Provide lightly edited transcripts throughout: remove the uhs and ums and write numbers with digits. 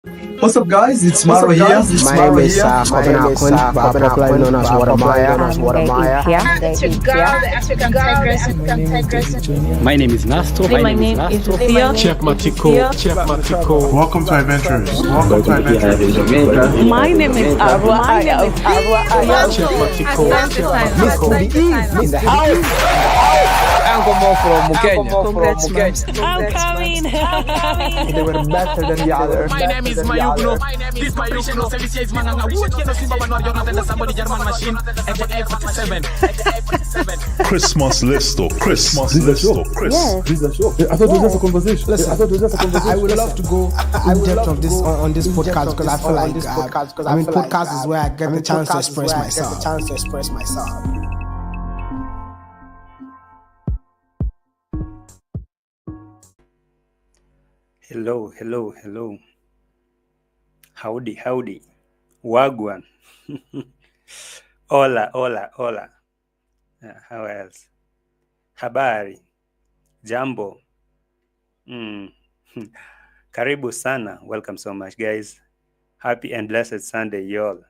What's up, guys? It's Maro here. My name is Kobina Quinn, popularly known as Watermaya. It's your girl, the African Tigress. My name is Nasto. My name is Lucia. Chef Matiko. Welcome to Adventures. My name is Arwa. Chef Matiko. In the house. Angomo from Kenya. I'm coming. They were better than the others. My name is Mayugno. This Mayugno is Mananga. Wood Keno Simba Wanwar somebody German machine. Ep55. Christmas list or Christmas list or Christmas. I thought it was just a conversation. Listen, I would love to go in depth of this on this podcast because I feel like podcast is where I get the chance to express myself. Hello. Howdy. Wagwan. Hola. How else? Habari. Jambo. Karibu sana. Welcome so much, guys. Happy and blessed Sunday, y'all.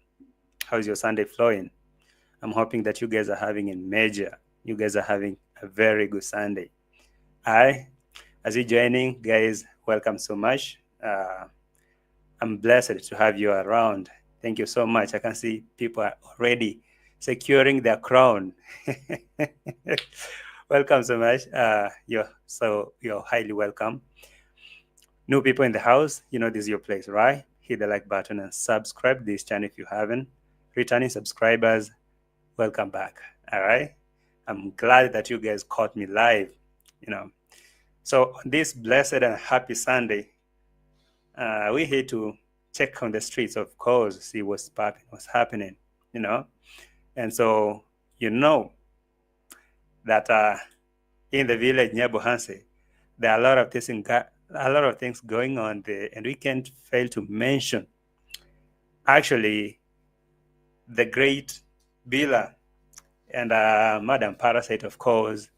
How's your Sunday flowing? I'm hoping that you guys are having a major. You guys are having a very good Sunday. As you're joining, guys, welcome so much. I'm blessed to have you around. Thank you so much. I can see people are already securing their crown. Welcome so much. You're highly welcome. New people in the house, you know this is your place, right? Hit the like button and subscribe this channel if you haven't. Returning subscribers, welcome back. All right. I'm glad that you guys caught me live. So on this blessed and happy Sunday, we're here to check on the streets, of course, see what's happening, And so, that in the village near Bohanse, there are a lot of things going on there, and we can't fail to mention, actually, the great Bila and Madam Parasite, of course,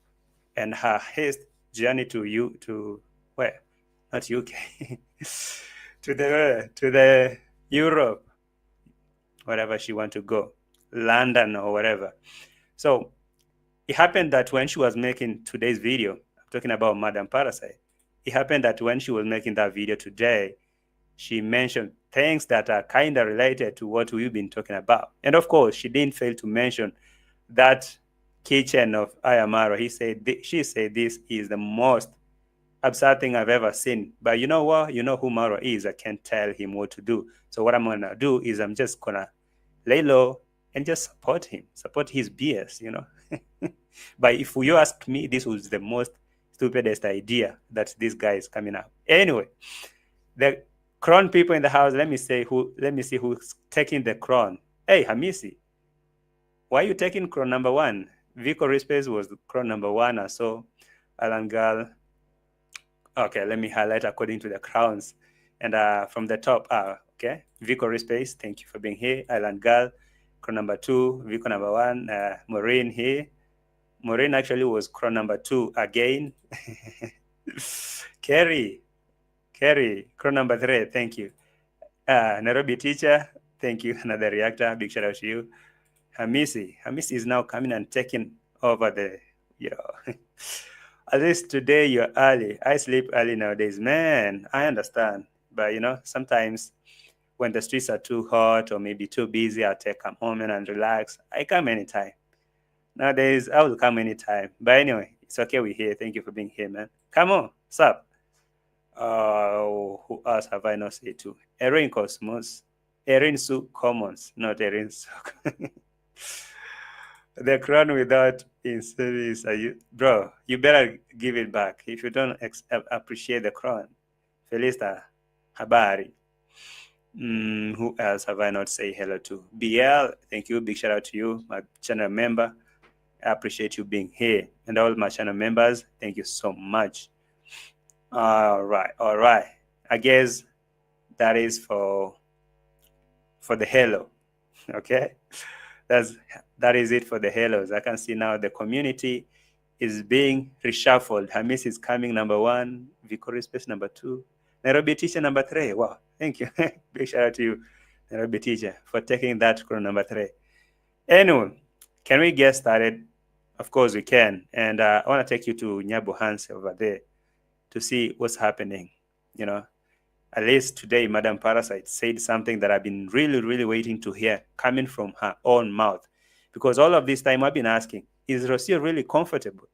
and her haste journey to where? Not UK. to the Europe, wherever she want to go, London or whatever. So it happened that when she was making today's video, I'm talking about Madam Parasite, it happened that when she was making that video today, she mentioned things that are kind of related to what we've been talking about. And of course, she didn't fail to mention that kitchen of Ayamaro. She said this is the most absurd thing I've ever seen. But you know what? You know who Maro is. I can't tell him what to do. So what I'm going to do is I'm just going to lay low and just support him, support his BS, But if you ask me, this was the most stupidest idea that this guy is coming up. Anyway, the crown people in the house, let me see who's taking the crown. Hey, Hamisi, why are you taking crown number one? Vico Rispace was crown number one, or so. Alan Gal. Okay, let me highlight according to the crowns. And from the top, okay, Vico Rispace, thank you for being here. Alan Gal, crown number two. Vico number one. Maureen here. Maureen actually was crown number two again. Kerry, crown number three, thank you. Nairobi teacher, thank you. Another reactor, big shout out to you. Hamisi is now coming and taking over the, At least today you're early. I sleep early nowadays. Man, I understand. But, sometimes when the streets are too hot or maybe too busy, I'll come home and relax. I come anytime. Nowadays, I will come anytime. But anyway, it's okay we're here. Thank you for being here, man. Come on, what's up? Who else have I not said to? Erin Cosmos. Erin Su Commons, not Erin Su. The crown without in service. Bro, you better give it back if you don't appreciate the crown. Felista, Habari. Who else have I not say hello to? BL, thank you. Big shout out to you, my channel member. I appreciate you being here. And all my channel members, thank you so much. All right. I guess that is for the hello. Okay? That is it for the hellos. I can see now the community is being reshuffled. Hamis is coming number one, Victory Space number two, Nairobi teacher number 3. Wow, thank you. Big shout out to you, Nairobi teacher, for taking that chrono number 3. Anyway, can we get started? Of course we can. And I want to take you to Nyabu Hans over there to see what's happening. You know, at least today, Madam Parasite said something that I've been really, really waiting to hear coming from her own mouth. Because all of this time I've been asking, is ROCIO really comfortable?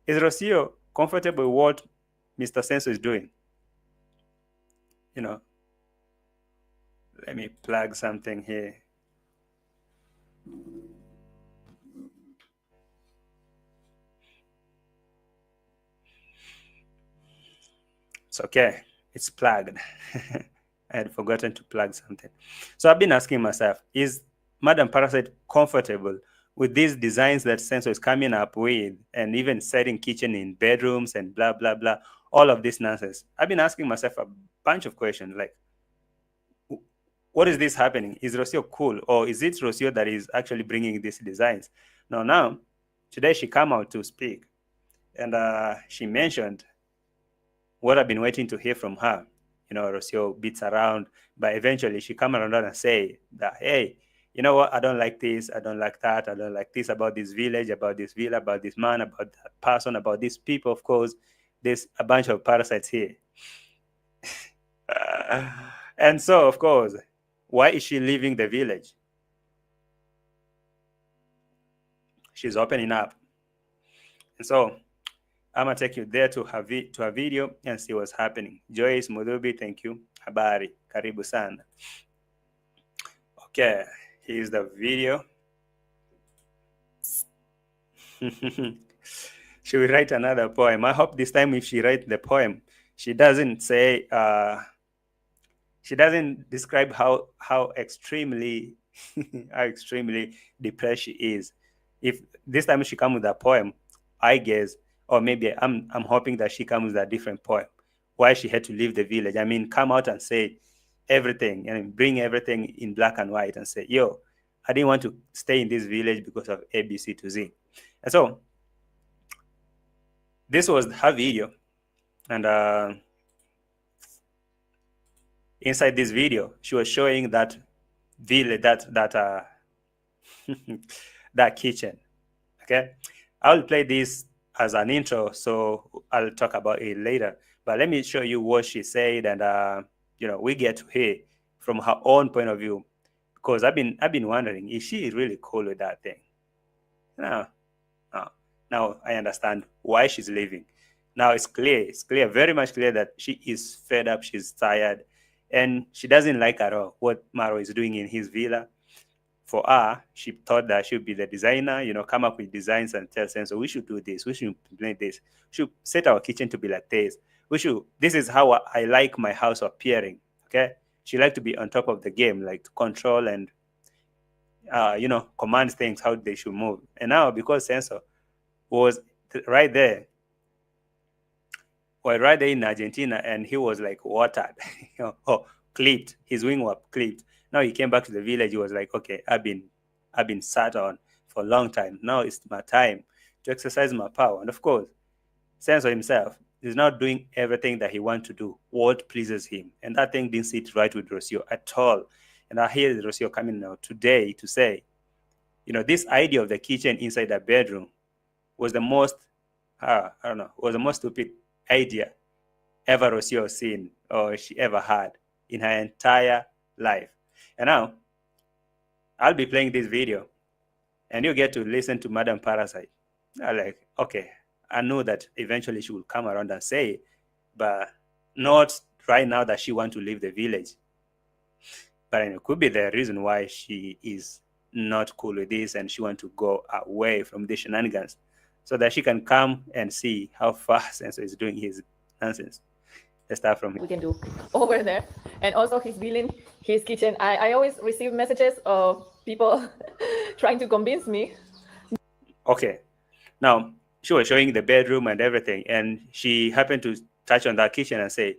Is ROCIO comfortable with what Mr. Senso is doing? You know, let me plug something here. It's okay. It's plugged. I had forgotten to plug something. So I've been asking myself, is Madam Parasite comfortable with these designs that Senso is coming up with, and even setting kitchen in bedrooms and blah, blah, blah, all of this nonsense? I've been asking myself a bunch of questions like, what is this happening? Is ROCIO cool? Or is it ROCIO that is actually bringing these designs? Now, today she came out to speak, and she mentioned what I've been waiting to hear from her. You know, ROCIO beats around, but eventually she come around and say that, hey, you know what? I don't like this. I don't like that. I don't like this about this village, about this villa, about this man, about that person, about these people. Of course, there's a bunch of parasites here. And so, of course, why is she leaving the village? She's opening up. And so I'm going to take you there to her video and see what's happening. Joyce Mudubi, thank you. Habari, karibu sana. Okay, here's the video. She will write another poem. I hope this time if she writes the poem, she doesn't say, she doesn't describe how extremely, how extremely depressed she is. If this time she comes with a poem, I guess, or maybe I'm hoping that she comes with a different poem. Why she had to leave the village. I mean, come out and say everything and bring everything in black and white and say, yo, I didn't want to stay in this village because of A, B, C to Z. And so this was her video. And inside this video, she was showing that village, that kitchen. Okay, I'll play this as an intro, so I'll talk about it later. But let me show you what she said, and you know, we get to hear from her own point of view, because I've been wondering, is she really cool with that thing? No. Now I understand why she's leaving. Now it's clear, very much clear that she is fed up, she's tired, and she doesn't like at all what Maro is doing in his villa. For her, she thought that she would be the designer, you know, come up with designs and tell Senso, we should do this, we should implement this, we should set our kitchen to be like this. This is how I like my house appearing, okay? She liked to be on top of the game, like to control and, you know, command things, how they should move. And now, because Senso was right there in Argentina, and he was like watered, clipped, his wing was clipped. Now he came back to the village. He was like, okay, I've been sat on for a long time. Now it's my time to exercise my power. And of course, Senso himself is not doing everything that he wants to do, what pleases him. And that thing didn't sit right with ROCIO at all. And I hear ROCIO coming now today to say, you know, this idea of the kitchen inside the bedroom was the most, was the most stupid idea ever ROCIO seen or she ever had in her entire life. And now, I'll be playing this video, and you get to listen to Madam Parasite. I'm like, okay, I know that eventually she will come around and say it, but not right now that she wants to leave the village. But it could be the reason why she is not cool with this and she wants to go away from the shenanigans so that she can come and see how fast Senso is doing his nonsense. Let's start from here. We can do over there. And also he's building his kitchen. I always receive messages of people trying to convince me. Okay. Now, she was showing the bedroom and everything, and she happened to touch on that kitchen and say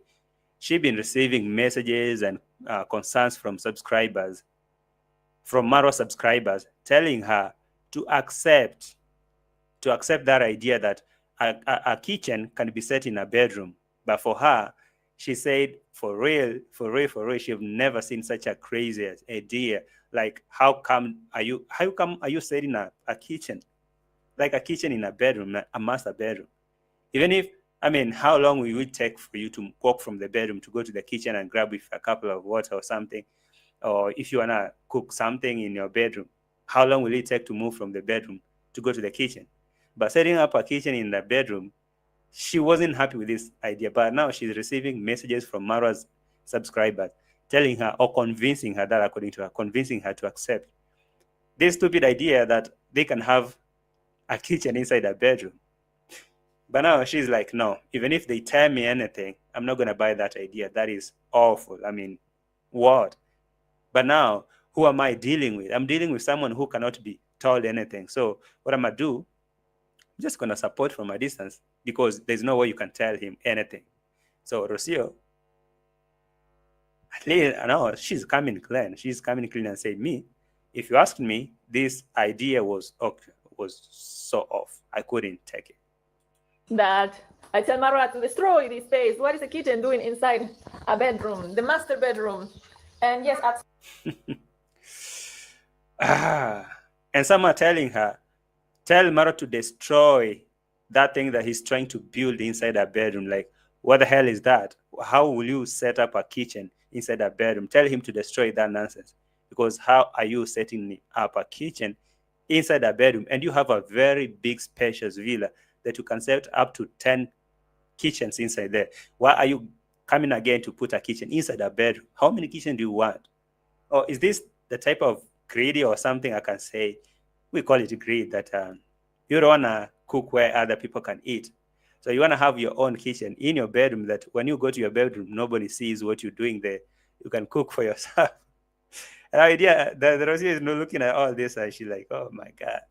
she'd been receiving messages and concerns from subscribers, from Maro subscribers, telling her to accept that idea that a kitchen can be set in a bedroom. But for her, she said, for real, she have never seen such a crazy idea. Like, how come are you setting a kitchen, like a kitchen in a bedroom, a master bedroom? Even if, I mean, how long will it take for you to walk from the bedroom to go to the kitchen and grab with a couple of water or something? Or if you want to cook something in your bedroom, how long will it take to move from the bedroom to go to the kitchen? But setting up a kitchen in the bedroom, she wasn't happy with this idea. But now she's receiving messages from Mara's subscribers telling her, or convincing her, that according to her, convincing her to accept this stupid idea that they can have a kitchen inside a bedroom. But now she's like, no, even if they tell me anything, I'm not going to buy that idea. That is awful. I mean, what? But now, who am I dealing with? I'm dealing with someone who cannot be told anything. So what I'm going to do, I'm just going to support from a distance, because there's no way you can tell him anything. So ROCIO, at least, no, she's coming clean. She's coming clean and said, me, if you asked me, this idea was so off. I couldn't take it. That I tell Mara to destroy this space. What is a kitchen doing inside a bedroom, the master bedroom? And yes, and some are telling her, tell Mara to destroy that thing that he's trying to build inside a bedroom. Like, what the hell is that? How will you set up a kitchen inside a bedroom? Tell him to destroy that nonsense. Because how are you setting up a kitchen inside a bedroom? And you have a very big, spacious villa that you can set up to 10 kitchens inside there. Why are you coming again to put a kitchen inside a bedroom? How many kitchens do you want? Or is this the type of greedy or something I can say? We call it greed, that you don't want to cook where other people can eat. So you want to have your own kitchen in your bedroom, that when you go to your bedroom, nobody sees what you're doing there. You can cook for yourself. And idea, the ROCIO is looking at all this and she's like, oh my God.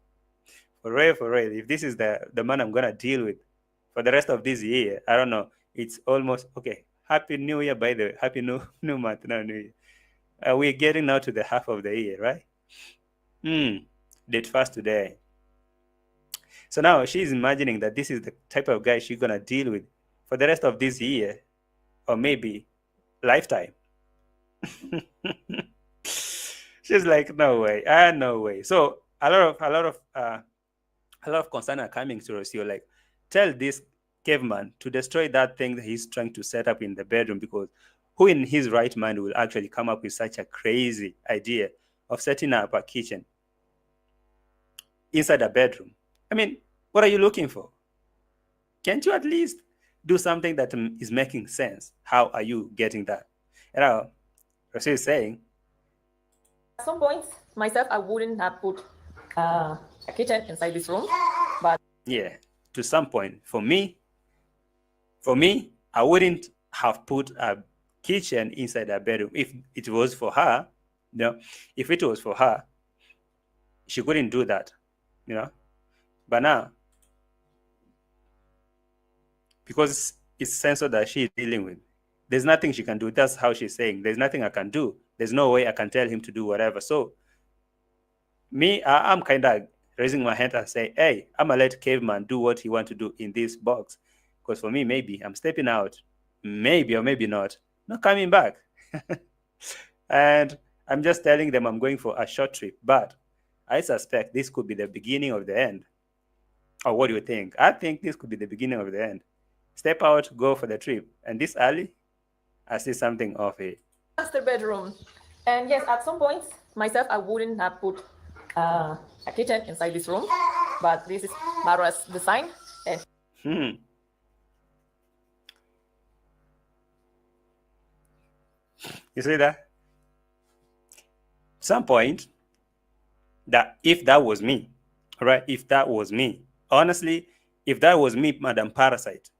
For real, if this is the man I'm going to deal with for the rest of this year, I don't know. It's almost, okay. Happy New Year, by the way. Happy new month, no New Year. We're getting now to the half of the year, right? Date fast today. So now she's imagining that this is the type of guy she's going to deal with for the rest of this year, or maybe lifetime. She's like, no way, no way. So a lot of concern are coming to ROCIO, like, tell this caveman to destroy that thing that he's trying to set up in the bedroom, because who in his right mind will actually come up with such a crazy idea of setting up a kitchen inside a bedroom? I mean, what are you looking for? Can't you at least do something that is making sense? How are you getting that? You know, ROCIO is saying, at some point, myself, I wouldn't have put a kitchen inside this room, but yeah, to some point, for me, I wouldn't have put a kitchen inside a bedroom. If it was for her, if it was for her, she couldn't do that, But now, because it's sensor that she's dealing with, there's nothing she can do. That's how she's saying, there's nothing I can do. There's no way I can tell him to do whatever. So me, I'm kind of raising my hand and say, hey, I'm going to let Caveman do what he wants to do in this box. Because for me, maybe I'm stepping out, maybe or maybe not coming back. And I'm just telling them I'm going for a short trip. But I suspect this could be the beginning of the end. Or what do you think? I think this could be the beginning of the end. Step out, go for the trip. And this early, I see something off it. Master bedroom. And yes, at some point, myself, I wouldn't have put a kitchen inside this room. But this is Mara's design. And You see that? Some point, that if that was me, right? If that was me, honestly, if that was me, Madam Parasite,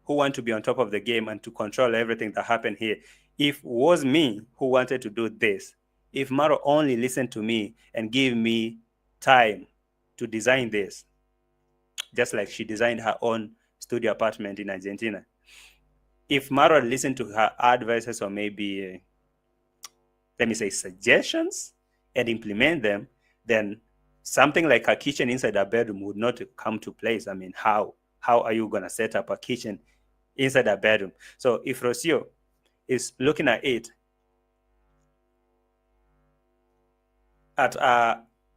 who want to be on top of the game and to control everything that happened here, if it was me who wanted to do this, if Maro only listened to me and gave me time to design this, just like she designed her own studio apartment in Argentina, if Maro listened to her advices or maybe, let me say, suggestions and implement them, then something like a kitchen inside a bedroom would not come to place. I mean, how are you going to set up a kitchen inside a bedroom. So if ROCIO is looking at it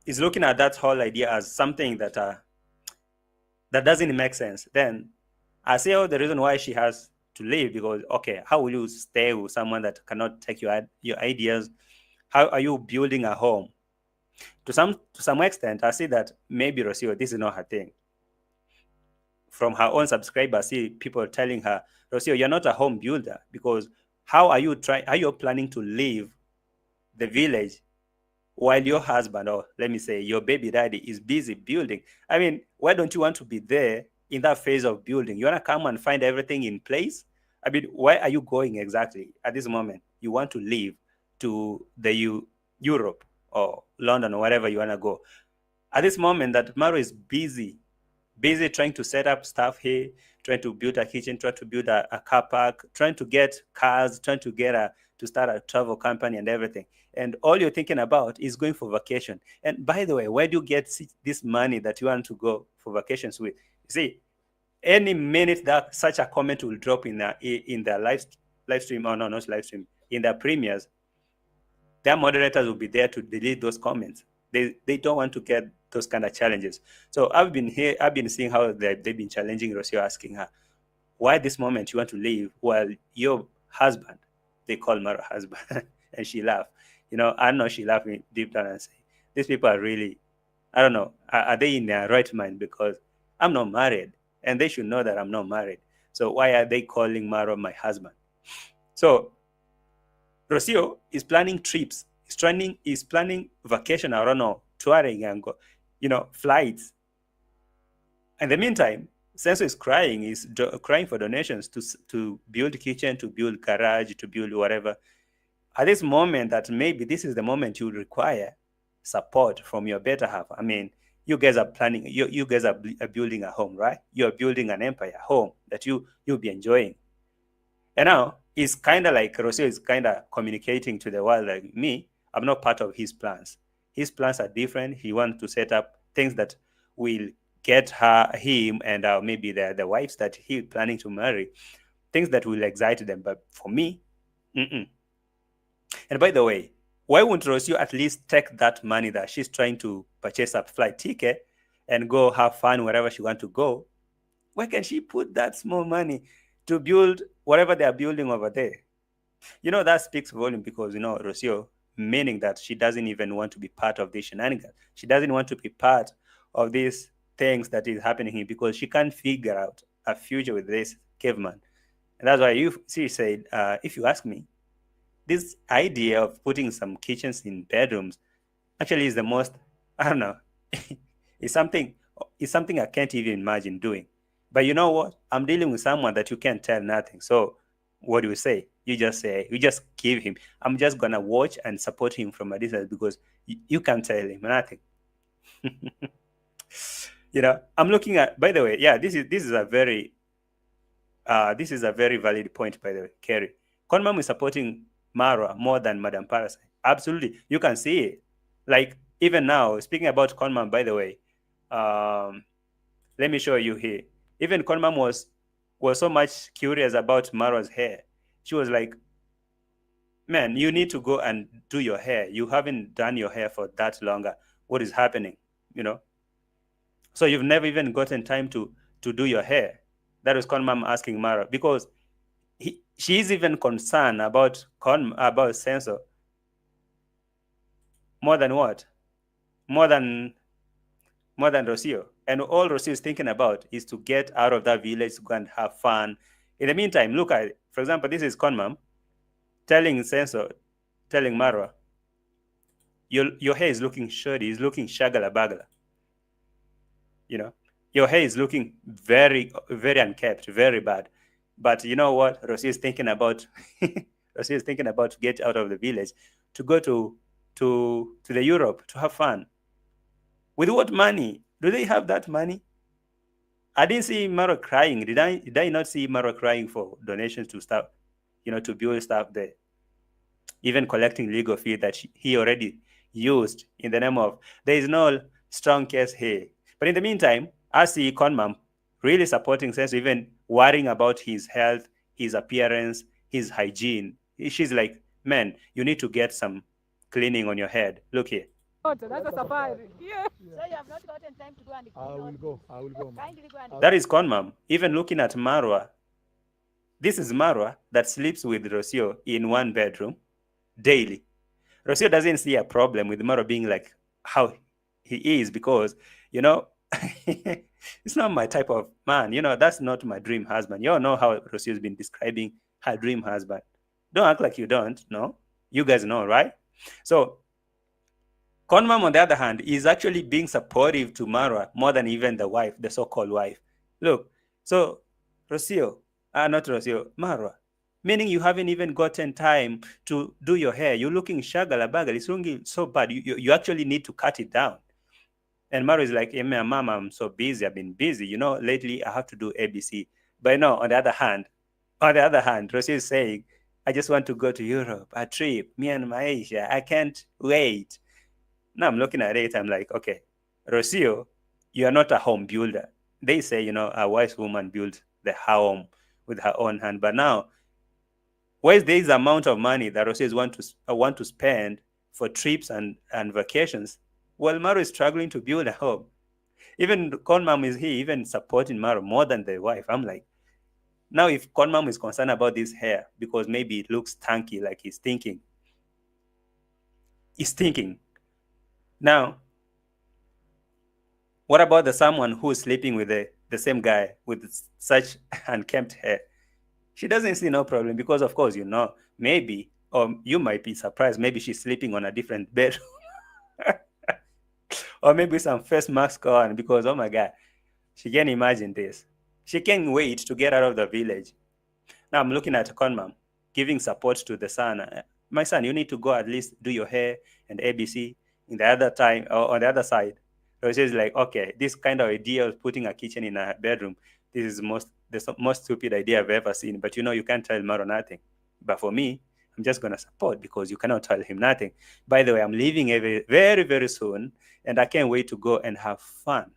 is looking at that whole idea as something that that doesn't make sense, then I see the reason why she has to leave, because okay, how will you stay with someone that cannot take your ideas? How are you building a home? To some extent, I see that maybe ROCIO, this is not her thing. From her own subscribers, I see people telling her, ROCIO, you're not a home builder, because how are you planning to leave the village while your husband, or let me say your baby daddy, is busy building? I mean, why don't you want to be there in that phase of building? You want to come and find everything in place? I mean, why are you going exactly at this moment? You want to leave to the Europe or London or wherever you want to go. At this moment that Maro is busy trying to set up stuff here, trying to build a kitchen, trying to build a car park, trying to get cars, trying to get to start a travel company and everything. And all you're thinking about is going for vacation. And by the way, where do you get this money that you want to go for vacations with? See, any minute that such a comment will drop in the live stream, or no, not live stream, in the premiers, their moderators will be there to delete those comments. They don't want to get those kind of challenges. So I've been seeing how they've been challenging ROCIO, asking her, why this moment you want to leave while your husband, they call Maro husband, and she laughed. I know she laughed deep down and say, these people are really, I don't know, are they in their right mind? Because I'm not married, and they should know that I'm not married. So why are they calling Maro my husband? So ROCIO is planning trips. He's planning vacation, I don't know, touring and flights. In the meantime, Senso is crying for donations to build kitchen, to build garage, to build whatever. At this moment, that maybe this is the moment you require support from your better half. I mean, you guys are planning, you guys are building a home, right? You're building an empire, home that you'll be enjoying. And now it's kind of like ROCIO is kind of communicating to the world, like, me, I'm not part of his plans. His plans are different. He wants to set up things that will get him and maybe the wives that he's planning to marry, things that will excite them. But for me, mm-mm. And by the way, why won't ROCIO at least take that money that she's trying to purchase a flight ticket and go have fun wherever she wants to go? Why can't she put that small money to build whatever they are building over there? That speaks volume, because, ROCIO, meaning that she doesn't even want to be part of this shenanigans. She doesn't want to be part of these things that is happening here, because she can't figure out a future with this caveman. And that's why she said, if you ask me, this idea of putting some kitchens in bedrooms actually is the most, I don't know, it's something I can't even imagine doing. But you know what? I'm dealing with someone that you can't tell nothing. So what do you say? You just give him. I'm just going to watch and support him from a distance, because you can't tell him nothing. I'm looking at, by the way, yeah, this is a very valid point, by the way, Kerry. Conmam is supporting Mara more than Madam Parasite. Absolutely. You can see it. Like, even now, speaking about Conmam, by the way, let me show you here. Even Conmam was so much curious about Mara's hair. She was like, man, you need to go and do your hair. You haven't done your hair for that longer. What is happening? So you've never even gotten time to do your hair. That was Conmam asking Mara, because she's even concerned about Senso more than what? More than ROCIO. And all ROCIO is thinking about is to get out of that village, to go and have fun. In the meantime, look at it. For example, this is Conmam telling Mara, your hair is looking shoddy, is looking shagala bagala. Your hair is looking very, very unkept, very bad. But you know what? ROCIO is thinking about to get out of the village, to go to the Europe, to have fun. With what money? Do they have that money? I didn't see Maro crying. Did I not see Maro crying for donations to stuff, to build stuff there? Even collecting legal fee that he already used in the name of, there is no strong case here. But in the meantime, I see Conmam really supporting Senso, even worrying about his health, his appearance, his hygiene. She's like, man, you need to get some cleaning on your head. Look here. That's a safari. Yeah. So you have not gotten time to go and I will go. I will go. kindly go and That is Conmam. Even looking at Marwa, this is Marwa that sleeps with Rocio in one bedroom daily. Rocio doesn't see a problem with Marwa being like how he is because, you know, it's not my type of man. You know, that's not my dream husband. You all know how Rocio's been describing her dream husband. Don't act like you don't. No, you guys know, right? So Conmam, on the other hand, is actually being supportive to Marwa more than even the wife, the so-called wife. Look, so Rocio, not Rocio, Marwa, meaning you haven't even gotten time to do your hair. You're looking shagala-bagal. It's looking so bad. You actually need to cut it down. And Marwa is like, hey, Mama, I'm so busy. I've been busy. You know, lately I have to do ABC. But no, on the other hand, Rocio is saying, I just want to go to Europe, a trip, me and Maisha. I can't wait. Now I'm looking at it, I'm like, okay, Rocio, you are not a home builder. They say, you know, a wise woman builds the home with her own hand. But now, where's this amount of money that Rocio want to spend for trips and vacations? Well, Maro is struggling to build a home. Even Conmam is here, even supporting Maro more than the wife. I'm like, now if Conmam is concerned about this hair because maybe it looks tanky, like he's thinking. Now, what about the someone who is sleeping with the same guy with such unkempt hair? She doesn't see no problem because, of course, you know, maybe, or you might be surprised, maybe she's sleeping on a different bed. Or maybe some face mask on because, oh my God, she can't imagine this. She can't wait to get out of the village. Now I'm looking at Conmam, giving support to the son. My son, you need to go at least do your hair and ABC. In the other time, or on the other side, Rosie is like, okay, this kind of idea of putting a kitchen in a bedroom, this is the most stupid idea I've ever seen. But you know, you can't tell Maro nothing. But for me, I'm just going to support because you cannot tell him nothing. By the way, I'm leaving very, very soon, and I can't wait to go and have fun.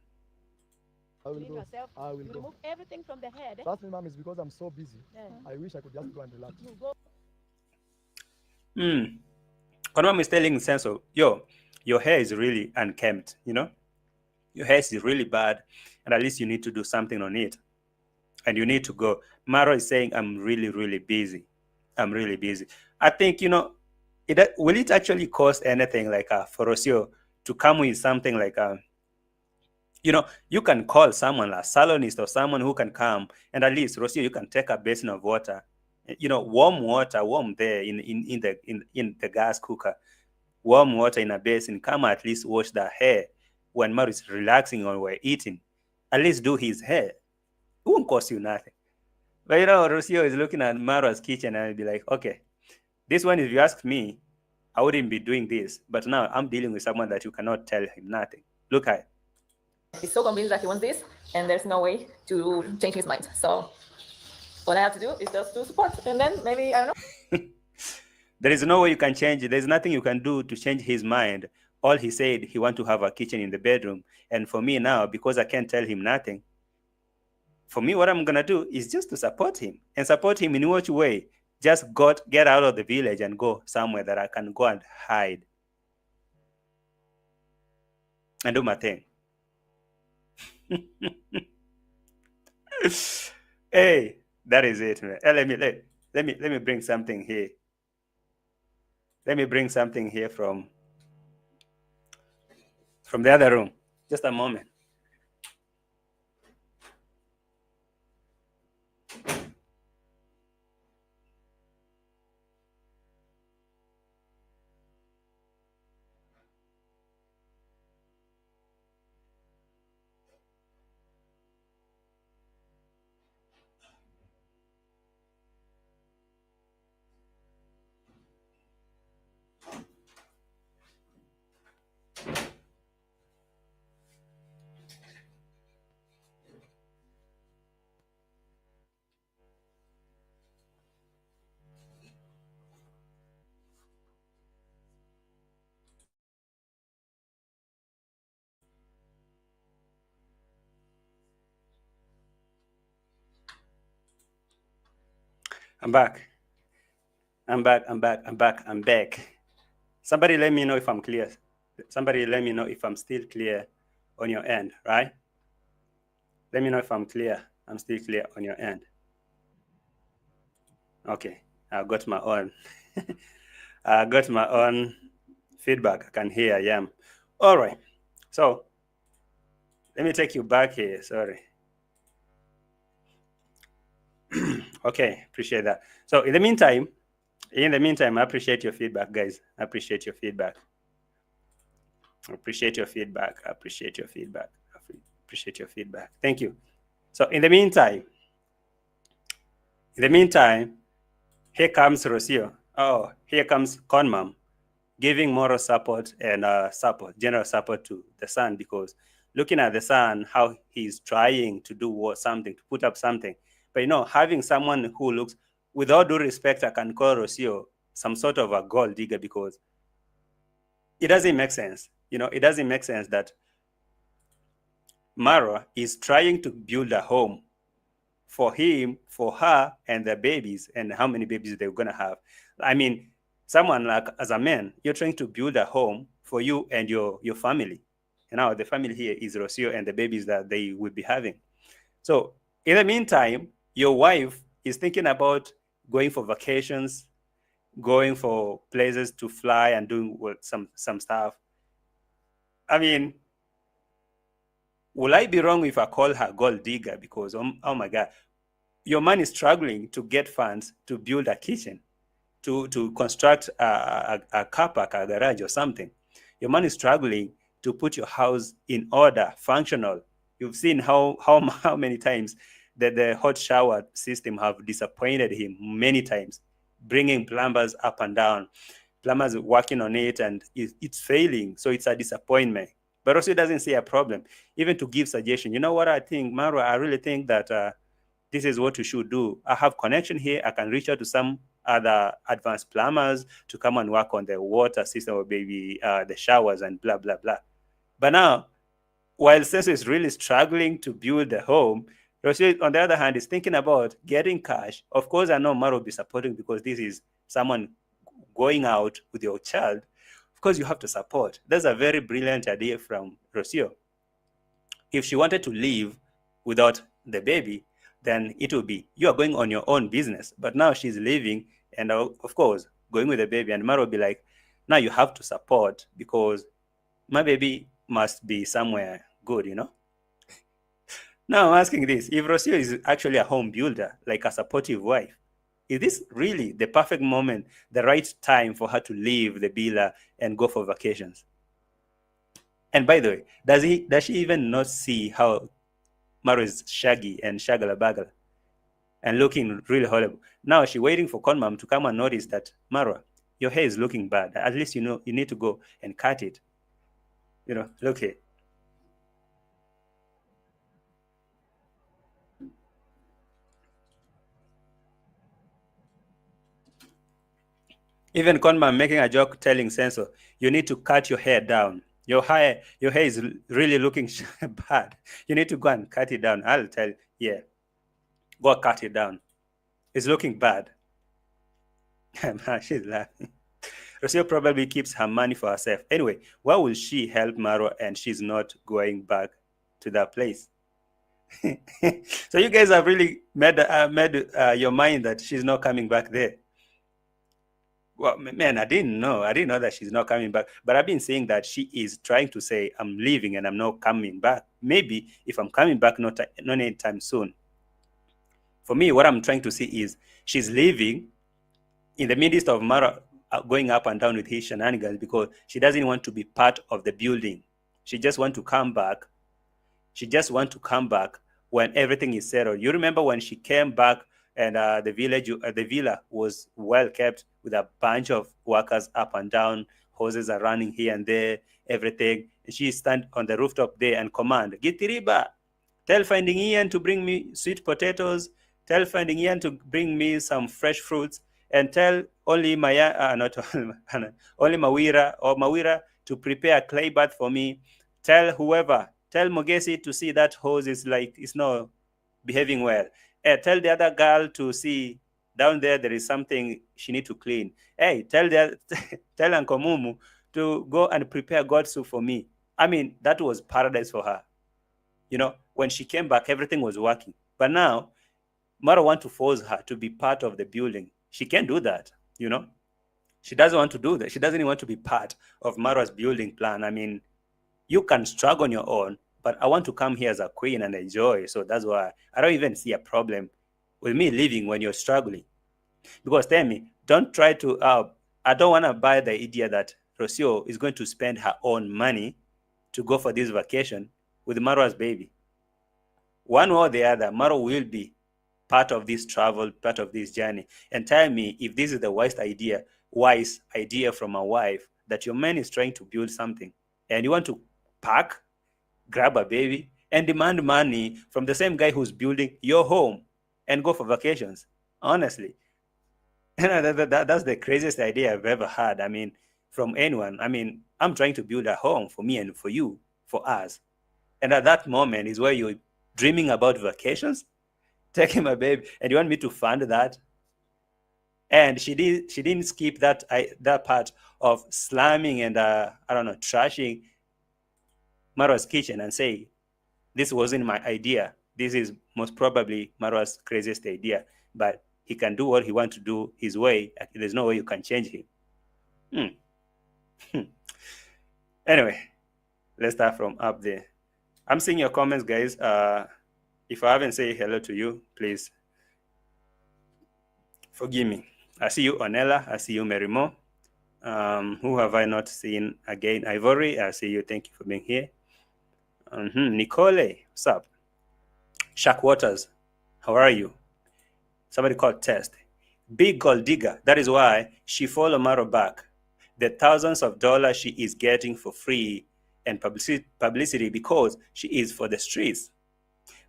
I will go. yourself. I will You go. remove everything from the head. Trust me, Mom, it's because I'm so busy. Yeah. I wish I could just go and relax. You go. Konmam is telling in sense of, yo, your hair is really unkempt, you know? Your hair is really bad, and at least you need to do something on it. And you need to go. Maro is saying, I'm really, really busy. I'm really busy. I think, you know, will it actually cost anything like for Rocio to come with something like, you know, you can call someone, a salonist or someone who can come, and at least, Rocio, you can take a basin of water, you know, warm water, warm there in the gas cooker, warm water in a basin, come at least wash the hair when Maro is relaxing or we're eating. At least do his hair. It won't cost you nothing. But you know, Rocio is looking at Maro's kitchen and I'll be like, okay, this one, if you ask me, I wouldn't be doing this. But now I'm dealing with someone that you cannot tell him nothing. Look at it. He's so convinced that he wants this, and there's no way to change his mind. So what I have to do is just to support, and then maybe, I don't know. There is no way you can change it. There's nothing you can do to change his mind. All he said, he wants to have a kitchen in the bedroom. And for me now, because I can't tell him nothing, for me, what I'm going to do is just to support him. And support him in which way? Just get out of the village and go somewhere that I can go and hide and do my thing. Hey, that is it, man. Let me bring something here. Let me bring something here from the other room. Just a moment. I'm back. I'm back. Somebody let me know if I'm clear. Somebody let me know if I'm still clear on your end, right? Let me know if I'm clear. I'm still clear on your end. Okay, I got my own. I got my own feedback. I can hear I am. All right. So let me take you back here. Sorry. Okay, appreciate that. So in the meantime, I appreciate your feedback, guys. I appreciate your feedback. Appreciate your feedback. Appreciate your feedback. Appreciate your feedback. Thank you. So in the meantime, here comes ROCIO. Oh, here comes Conmam giving moral support and general support to the son, because looking at the son, how he's trying to do something, to put up something. But having someone who looks, with all due respect, I can call ROCIO some sort of a gold digger, because it doesn't make sense. It doesn't make sense that Mara is trying to build a home for him, for her, and their babies, and how many babies they're going to have. I mean, someone like, as a man, you're trying to build a home for you and your family. The family here is ROCIO and the babies that they will be having. So in the meantime, your wife is thinking about going for vacations, going for places to fly and doing some stuff. I mean, will I be wrong if I call her gold digger? Because, oh my God, your man is struggling to get funds to build a kitchen, to construct a car park, a garage or something. Your man is struggling to put your house in order, functional. You've seen how many times that the hot shower system have disappointed him many times, bringing plumbers up and down, plumbers working on it, and it's failing. So it's a disappointment. But also, it doesn't see a problem, even to give suggestion. You know what I think, Maro? I really think that this is what you should do. I have connection here. I can reach out to some other advanced plumbers to come and work on the water system, or maybe the showers and blah, blah, blah. But now, while Senso is really struggling to build a home, ROCIO, on the other hand, is thinking about getting cash. Of course, I know Maro will be supporting, because this is someone going out with your child. Of course, you have to support. That's a very brilliant idea from ROCIO. If she wanted to leave without the baby, then it will be, you are going on your own business. But now she's leaving, and of course, going with the baby. And Maro will be like, now you have to support, because my baby must be somewhere good, Now I'm asking this, if ROCIO is actually a home builder, like a supportive wife, is this really the perfect moment, the right time for her to leave the villa and go for vacations? And by the way, does she even not see how Maro is shaggy and shagala-bagala and looking really horrible? Now she's waiting for Conmam to come and notice that, Maro, your hair is looking bad. At least you need to go and cut it. Look here. Even Conman making a joke, telling Senso, you need to cut your hair down. Your hair is really looking bad. You need to go and cut it down. I'll tell you, yeah, go cut it down. It's looking bad. She's laughing. ROCIO probably keeps her money for herself. Anyway, why will she help Maro and she's not going back to that place? So you guys have really made your mind that she's not coming back there. Well, man, I didn't know that she's not coming back. But I've been saying that she is trying to say, I'm leaving and I'm not coming back. Maybe if I'm coming back, not anytime soon. For me, what I'm trying to see is she's leaving in the midst of Mara going up and down with his shenanigans, because she doesn't want to be part of the building. She just wants to come back. When everything is settled. You remember when she came back and the villa was well kept with a bunch of workers up and down, hoses are running here and there, everything. And she stand on the rooftop there and command, Gitiriba, tell Finding Ian to bring me sweet potatoes, tell Finding Ian to bring me some fresh fruits, and tell only only Mawira to prepare a clay bath for me. Tell Mogesi to see that hose is not behaving well. Tell the other girl to see down there is something she need to clean. Hey, tell Uncle Mumu to go and prepare God soup for me. I mean, that was paradise for her. When she came back, everything was working. But now, Mara want to force her to be part of the building. She can't do that, She doesn't want to do that. She doesn't even want to be part of Mara's building plan. I mean, you can struggle on your own, but I want to come here as a queen and enjoy. So that's why I don't even see a problem with me leaving when you're struggling. Because tell me, don't try to, I don't want to buy the idea that ROCIO is going to spend her own money to go for this vacation with Marwa's baby. One or the other, Marwa will be part of this travel, part of this journey. And tell me if this is the wise idea from a wife, that your man is trying to build something and you want to pack, grab a baby, and demand money from the same guy who's building your home and go for vacations. Honestly, that's the craziest idea I've ever had. I mean, from anyone. I mean, I'm trying to build a home for me and for you, for us. And at that moment is where you're dreaming about vacations, taking my baby, and you want me to fund that? And she didn't skip that part of slamming and trashing Marwa's kitchen and say, this wasn't my idea. This is most probably Marwa's craziest idea, but he can do what he wants to do his way. There's no way you can change him. Anyway, let's start from up there. I'm seeing your comments, guys. If I haven't said hello to you, please forgive me. I see you, Onella. I see you, Merimo. Who have I not seen again? Ivory, I see you. Thank you for being here. Nicole, what's up? Shaq Waters, how are you? Somebody called Test. Big gold digger. That is why she followed Maro back. The thousands of dollars she is getting for free and publicity because she is for the streets.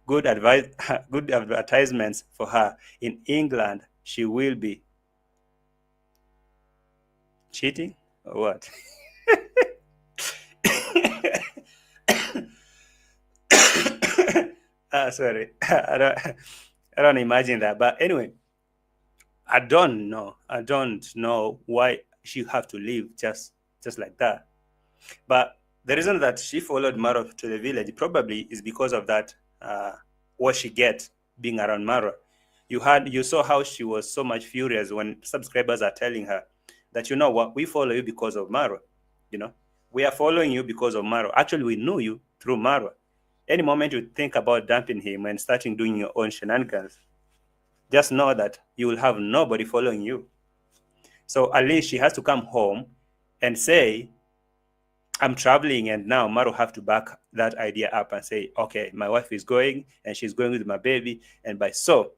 Good advertisements for her. In England, she will be cheating or what? Sorry, I don't imagine that. But anyway, I don't know why she have to leave just like that. But the reason that she followed Maro to the village probably is because of that, what she gets being around Maro. You saw how she was so much furious when subscribers are telling her that, you know what, we follow you because of Maro. We are following you because of Maro. Actually, we knew you through Maro. Any moment you think about dumping him and starting doing your own shenanigans, just know that you will have nobody following you. So at least she has to come home and say, I'm traveling, and now Maro have to back that idea up and say, okay, my wife is going and she's going with my baby. And by so,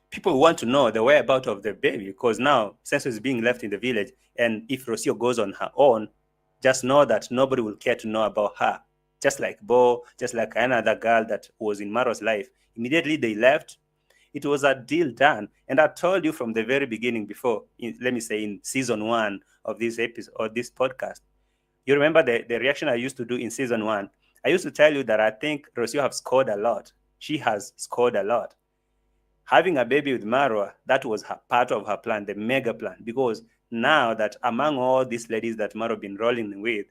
people want to know the whereabouts of the baby, because now Senso is being left in the village. And if ROCIO goes on her own, just know that nobody will care to know about her. Just like Bo, just like another girl that was in Maro's life. Immediately they left, it was a deal done. And I told you from the very beginning before, in season 1 of this episode or this podcast, you remember the reaction I used to do in season 1? I used to tell you that I think ROCIO have scored a lot. She has scored a lot. Having a baby with Maro, that was part of her plan, the mega plan, because now that among all these ladies that Maro been rolling with,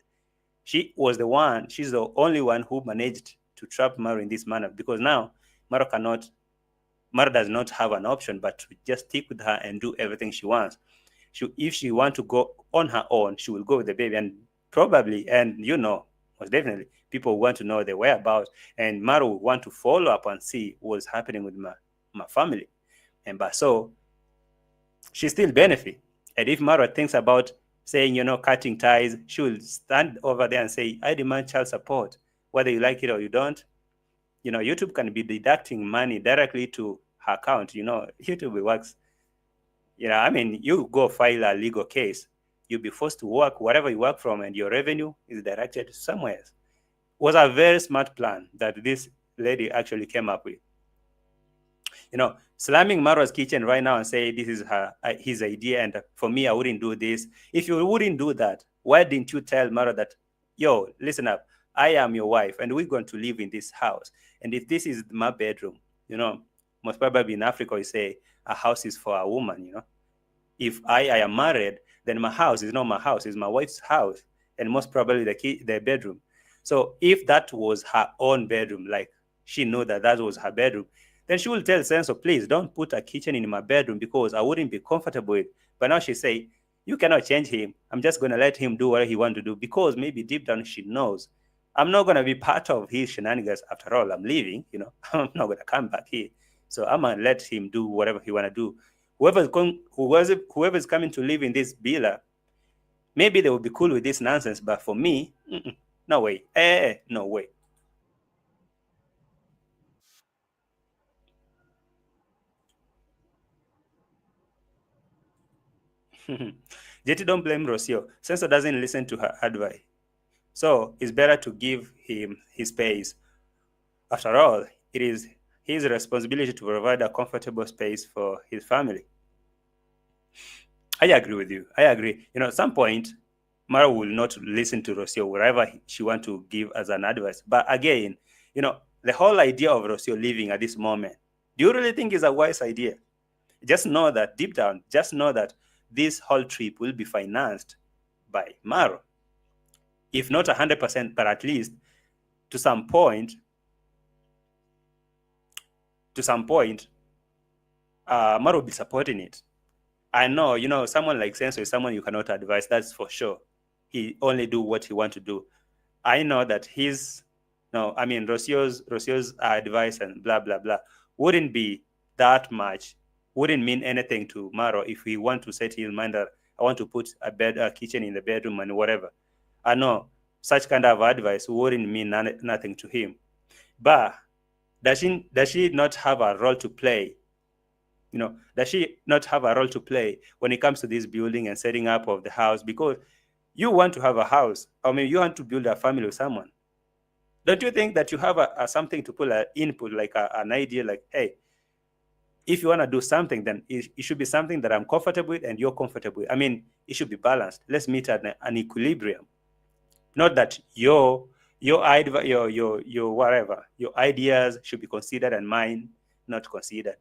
she's the only one who managed to trap Maro in this manner, because now Maro does not have an option but to just stick with her and do everything she wants. If she wants to go on her own, she will go with the baby, and probably, and most definitely, people want to know the whereabouts, and Maro will want to follow up and see what's happening with my family. And by so, she still benefit. And if Maro thinks about saying, cutting ties, she will stand over there and say, I demand child support, whether you like it or you don't. YouTube can be deducting money directly to her account. YouTube works. You go file a legal case, you'll be forced to work wherever you work from, and your revenue is directed somewhere else. It was a very smart plan that this lady actually came up with. Slamming Maro's kitchen right now and say this is his idea, and for me, I wouldn't do this. If you wouldn't do that, why didn't you tell Maro that, yo, listen up, I am your wife, and we're going to live in this house. And if this is my bedroom, most probably in Africa, you say, a house is for a woman, you know. If I am married, then my house is not my house, it's my wife's house, and most probably the bedroom. So if that was her own bedroom, like she knew that that was her bedroom, then she will tell Senso, please don't put a kitchen in my bedroom because I wouldn't be comfortable with. But now she say, you cannot change him. I'm just going to let him do what he wants to do, because maybe deep down she knows I'm not going to be part of his shenanigans. After all, I'm leaving, you know, I'm not going to come back here. So I'm going to let him do whatever he want to do. Whoever's coming to live in this villa, maybe they will be cool with this nonsense. But for me, no way. No way. JT, don't blame Rocio. Sensor doesn't listen to her advice. So it's better to give him his space. After all, it is his responsibility to provide a comfortable space for his family. I agree with you. I agree. You know, at some point, Mara will not listen to Rocio wherever she wants to give as an advice. But again, you know, the whole idea of Rocio leaving at this moment, do you really think is a wise idea? Just know that deep down, just know that this whole trip will be financed by Maro. If not 100%, but at least to some point, Maro will be supporting it. I know, you know, someone like Senso is someone you cannot advise, that's for sure. He only do what he want to do. I know that Rocio's advice and blah, blah, blah wouldn't be that much, wouldn't mean anything to Maro if he want to set his mind that I want to put a kitchen in the bedroom and whatever. I know such kind of advice wouldn't mean nothing to him. But does she not have a role to play? You know, does she not have a role to play when it comes to this building and setting up of the house? Because you want to have a house, I mean, you want to build a family with someone. Don't you think that you have something to put an input, like an idea, like, hey, if you want to do something, then it should be something that I'm comfortable with and you're comfortable with. I mean, it should be balanced. Let's meet at an equilibrium. Not that your whatever, your ideas should be considered and mine not considered.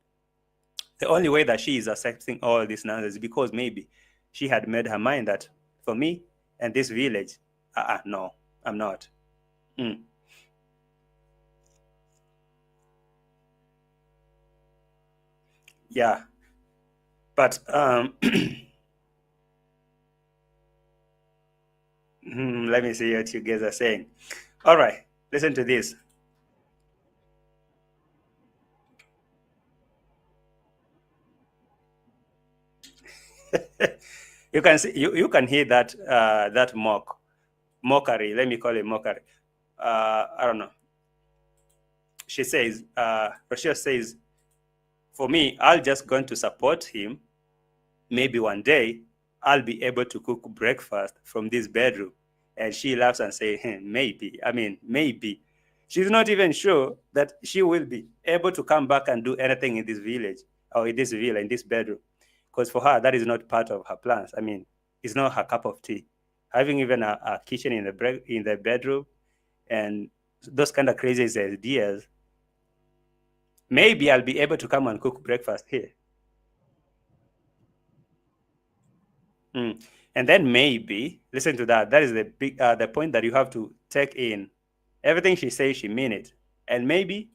The only way that she is accepting all this nonsense is because maybe she had made her mind that for me and this village, no, I'm not. Yeah, but let me see what you guys are saying. All right, listen to this. You can see, you can hear that that mockery. Let me call it mockery. I don't know. She says, Rocio says, for me, I'll just going to support him. Maybe one day I'll be able to cook breakfast from this bedroom. And she laughs and says, maybe. I mean, maybe. She's not even sure that she will be able to come back and do anything in this village or in this villa, in this bedroom. Because for her, that is not part of her plans. I mean, it's not her cup of tea. Having even a kitchen in the bedroom and those kind of crazy ideas, maybe I'll be able to come and cook breakfast here. And then maybe, listen to that. That is the point that you have to take in. Everything she says, she mean it. And maybe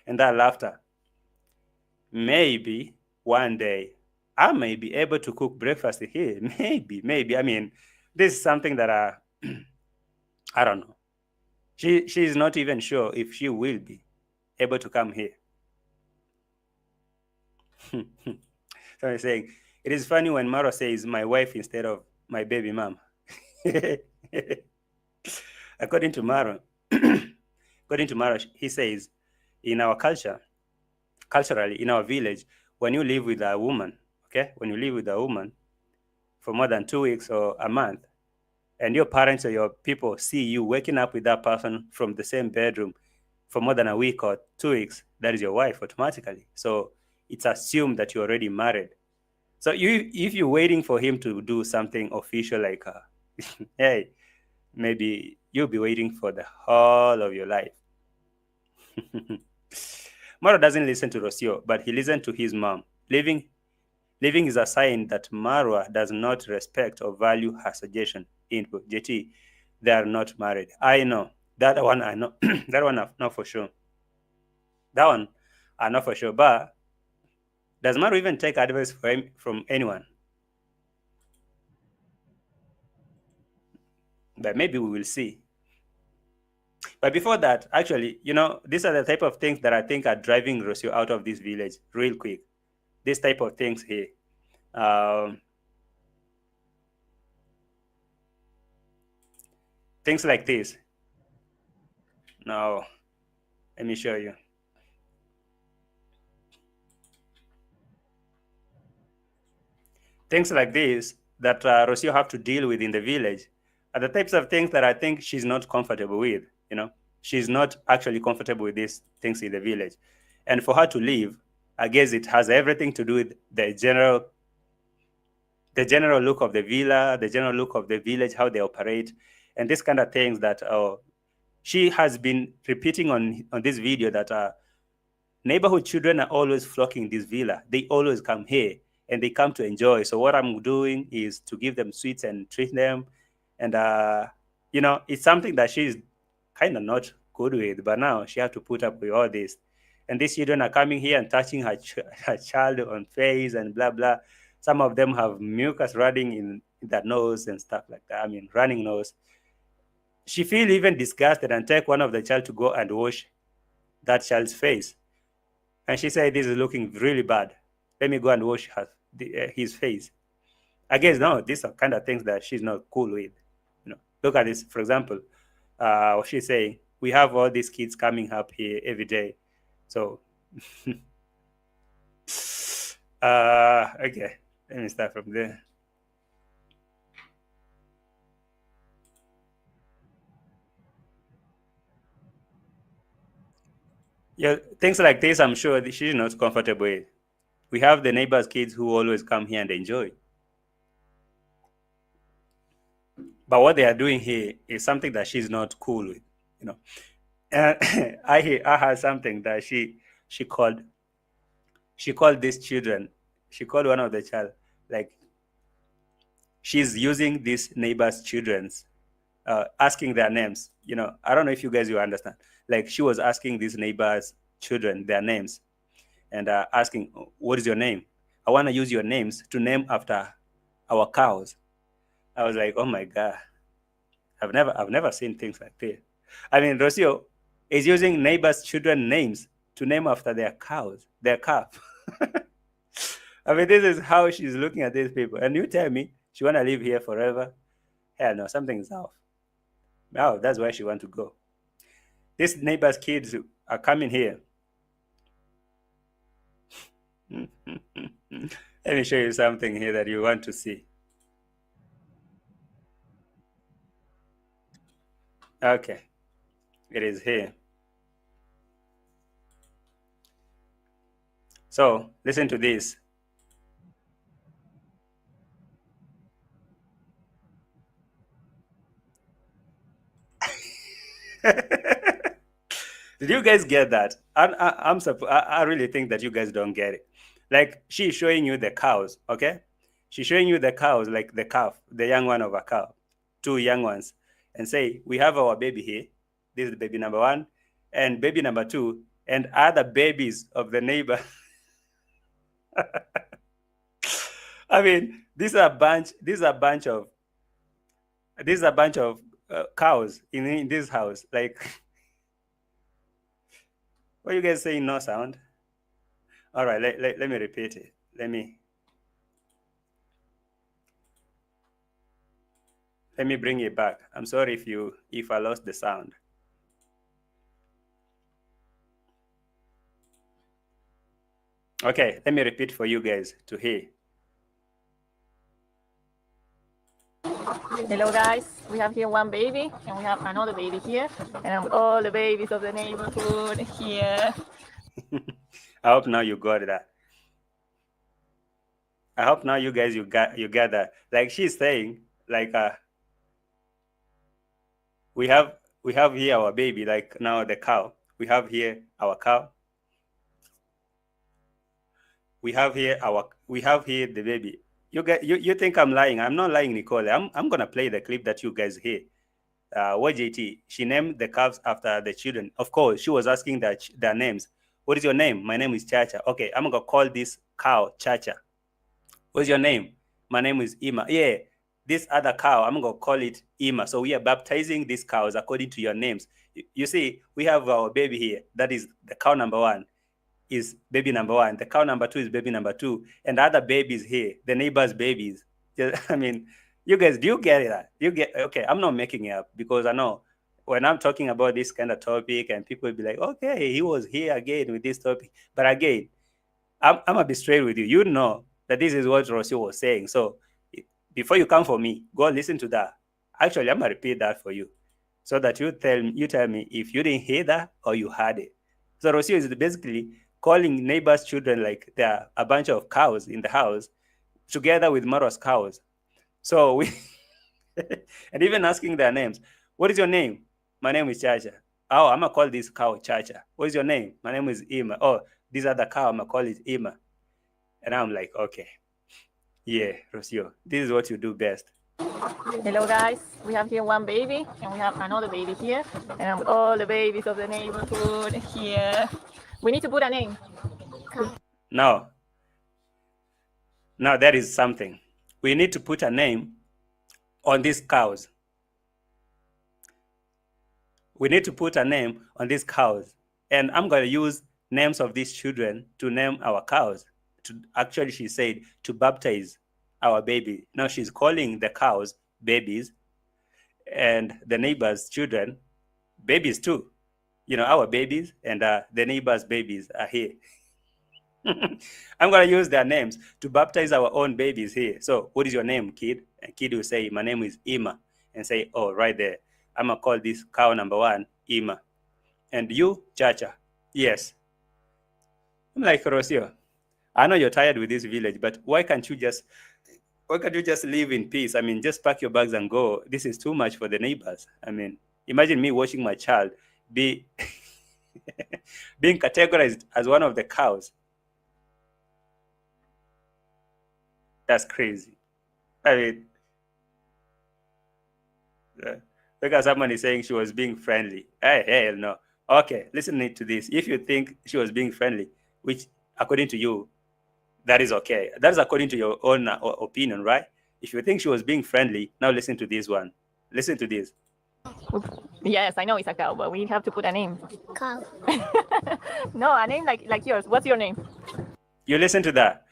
and that laughter. Maybe one day I may be able to cook breakfast here. Maybe. I mean, this is something that I don't know. She's not even sure if she will be able to come here. So I'm saying, it is funny when Maro says my wife instead of my baby mom. According to Maro, he says, in our culture, culturally, in our village, when you live with a woman, when you live with a woman for more than 2 weeks or a month, and your parents or your people see you waking up with that person from the same bedroom for more than a week or 2 weeks, that is your wife automatically. So it's assumed that you're already married. So if you're waiting for him to do something official like, hey, maybe you'll be waiting for the whole of your life. Maro doesn't listen to ROCIO, but he listened to his mom. Leaving is a sign that Marwa does not respect or value her suggestion. Input. JT, they are not married. I know. That one I know. That one I know for sure. That one I know for sure. But does Marwa even take advice from anyone? But maybe we will see. But before that, actually, these are the type of things that I think are driving ROCIO out of this village real quick. This type of things here. Things like this. Now, let me show you. Things like this that ROCIO have to deal with in the village are the types of things that I think she's not comfortable with. She's not actually comfortable with these things in the village. And for her to leave, I guess it has everything to do with the general look of the villa, the general look of the village, how they operate, and these kind of things that she has been repeating on this video that neighborhood children are always flocking this villa. They always come here and they come to enjoy. So what I'm doing is to give them sweets and treat them. And, it's something that she's kind of not good with, but now she has to put up with all this. And these children are coming here and touching her child on face and blah, blah. Some of them have mucus running in their nose and stuff like that. I mean, running nose. She feels even disgusted and take one of the child to go and wash that child's face. And she said, this is looking really bad. Let me go and wash his face. I guess, no, these are kind of things that she's not cool with. Look at this, for example, what she's saying, we have all these kids coming up here every day. So, okay, let me start from there. Yeah, things like this, I'm sure she's not comfortable with. We have the neighbors' kids who always come here and enjoy. But what they are doing here is something that she's not cool with, And I heard something that she called these children. She called one of the child, like, she's using these neighbors' children's, asking their names. I don't know if you guys will understand. Like, she was asking these neighbors' children their names and asking, what is your name? I want to use your names to name after our cows. I was like, oh my God, I've never seen things like this. I mean, ROCIO is using neighbors' children names to name after their cows, their calf. I mean, this is how she's looking at these people. And you tell me she want to live here forever? Hell no, something's off. Now that's why she want to go. These neighbors' kids are coming here. Let me show you something here that you want to see. Okay, it is here. So listen to this. Did you guys get that? I really think that you guys don't get it. Like, she's showing you the cows, okay? She's showing you the cows, like the calf, the young one of a cow, two young ones, and say, we have our baby here. This is baby number 1 and baby number 2 and other babies of the neighbor. I mean, these are a bunch of cows in this house. Like, what are you guys saying? No sound. All right, let me repeat it. Let me bring it back. I'm sorry if I lost the sound. Okay, let me repeat for you guys to hear. Hello guys, we have here one baby and we have another baby here and all the babies of the neighborhood here. I hope now you got that. I hope now you guys you got that. Like, she's saying, like, we have here our baby, like now the cow. We have here our cow. We have here the baby. You think I'm lying? I'm not lying, Nicole. I'm gonna play the clip that you guys hear. YJT, she named the calves after the children. Of course, she was asking their names. What is your name? My name is Chacha. Okay, I'm gonna call this cow Chacha. What's your name? My name is Ima. Yeah, this other cow, I'm gonna call it Ima. So we are baptizing these cows according to your names. You see, we have our baby here. That is the cow number 1 is baby number 1. The cow number 2 is baby number 2. And the other babies here, the neighbors' babies. I mean, you guys, do you get it? Okay, I'm not making it up, because I know when I'm talking about this kind of topic and people will be like, okay, he was here again with this topic. But again, I'm gonna be straight with you. You know that this is what ROCIO was saying. So before you come for me, go listen to that. Actually, I'm gonna repeat that for you, so that you tell me if you didn't hear that or you heard it. So ROCIO is basically calling neighbors' children like they're a bunch of cows in the house, together with Maro's cows. So we and even asking their names. What is your name? My name is Chacha. Oh, I'm gonna call this cow Chacha. What is your name? My name is Ima. Oh, this other cow, I'm gonna call it Ima. And I'm like, okay, yeah, ROCIO, this is what you do best. Hello guys, we have here one baby and we have another baby here, and all the babies of the neighborhood here. We need to put a name. Now that is something. We need to put a name on these cows. We need to put a name on these cows. And I'm going to use names of these children to name our cows. Actually, she said to baptize our baby. Now she's calling the cows babies, and the neighbors' children babies too. You know, our babies and the neighbors' babies are here. I'm going to use their names to baptize our own babies here. So what is your name, kid? And kid will say, my name is Ima. And say, oh, right there. I'm going to call this cow number 1 Ima. And you, Chacha? Yes. I'm like, ROCIO, I know you're tired with this village, but why can't you just live in peace? I mean, just pack your bags and go. This is too much for the neighbors. I mean, imagine me watching my child being categorized as one of the cows. That's crazy. I mean, look at someone is saying she was being friendly. Hey, hell no. Okay, listen to this. If you think she was being friendly, which according to you, that is okay. That is according to your own opinion, right? If you think she was being friendly, now listen to this one. Listen to this. Yes, I know it's a cow, but we have to put a name. Cow. No, a name like yours. What's your name? You listen to that.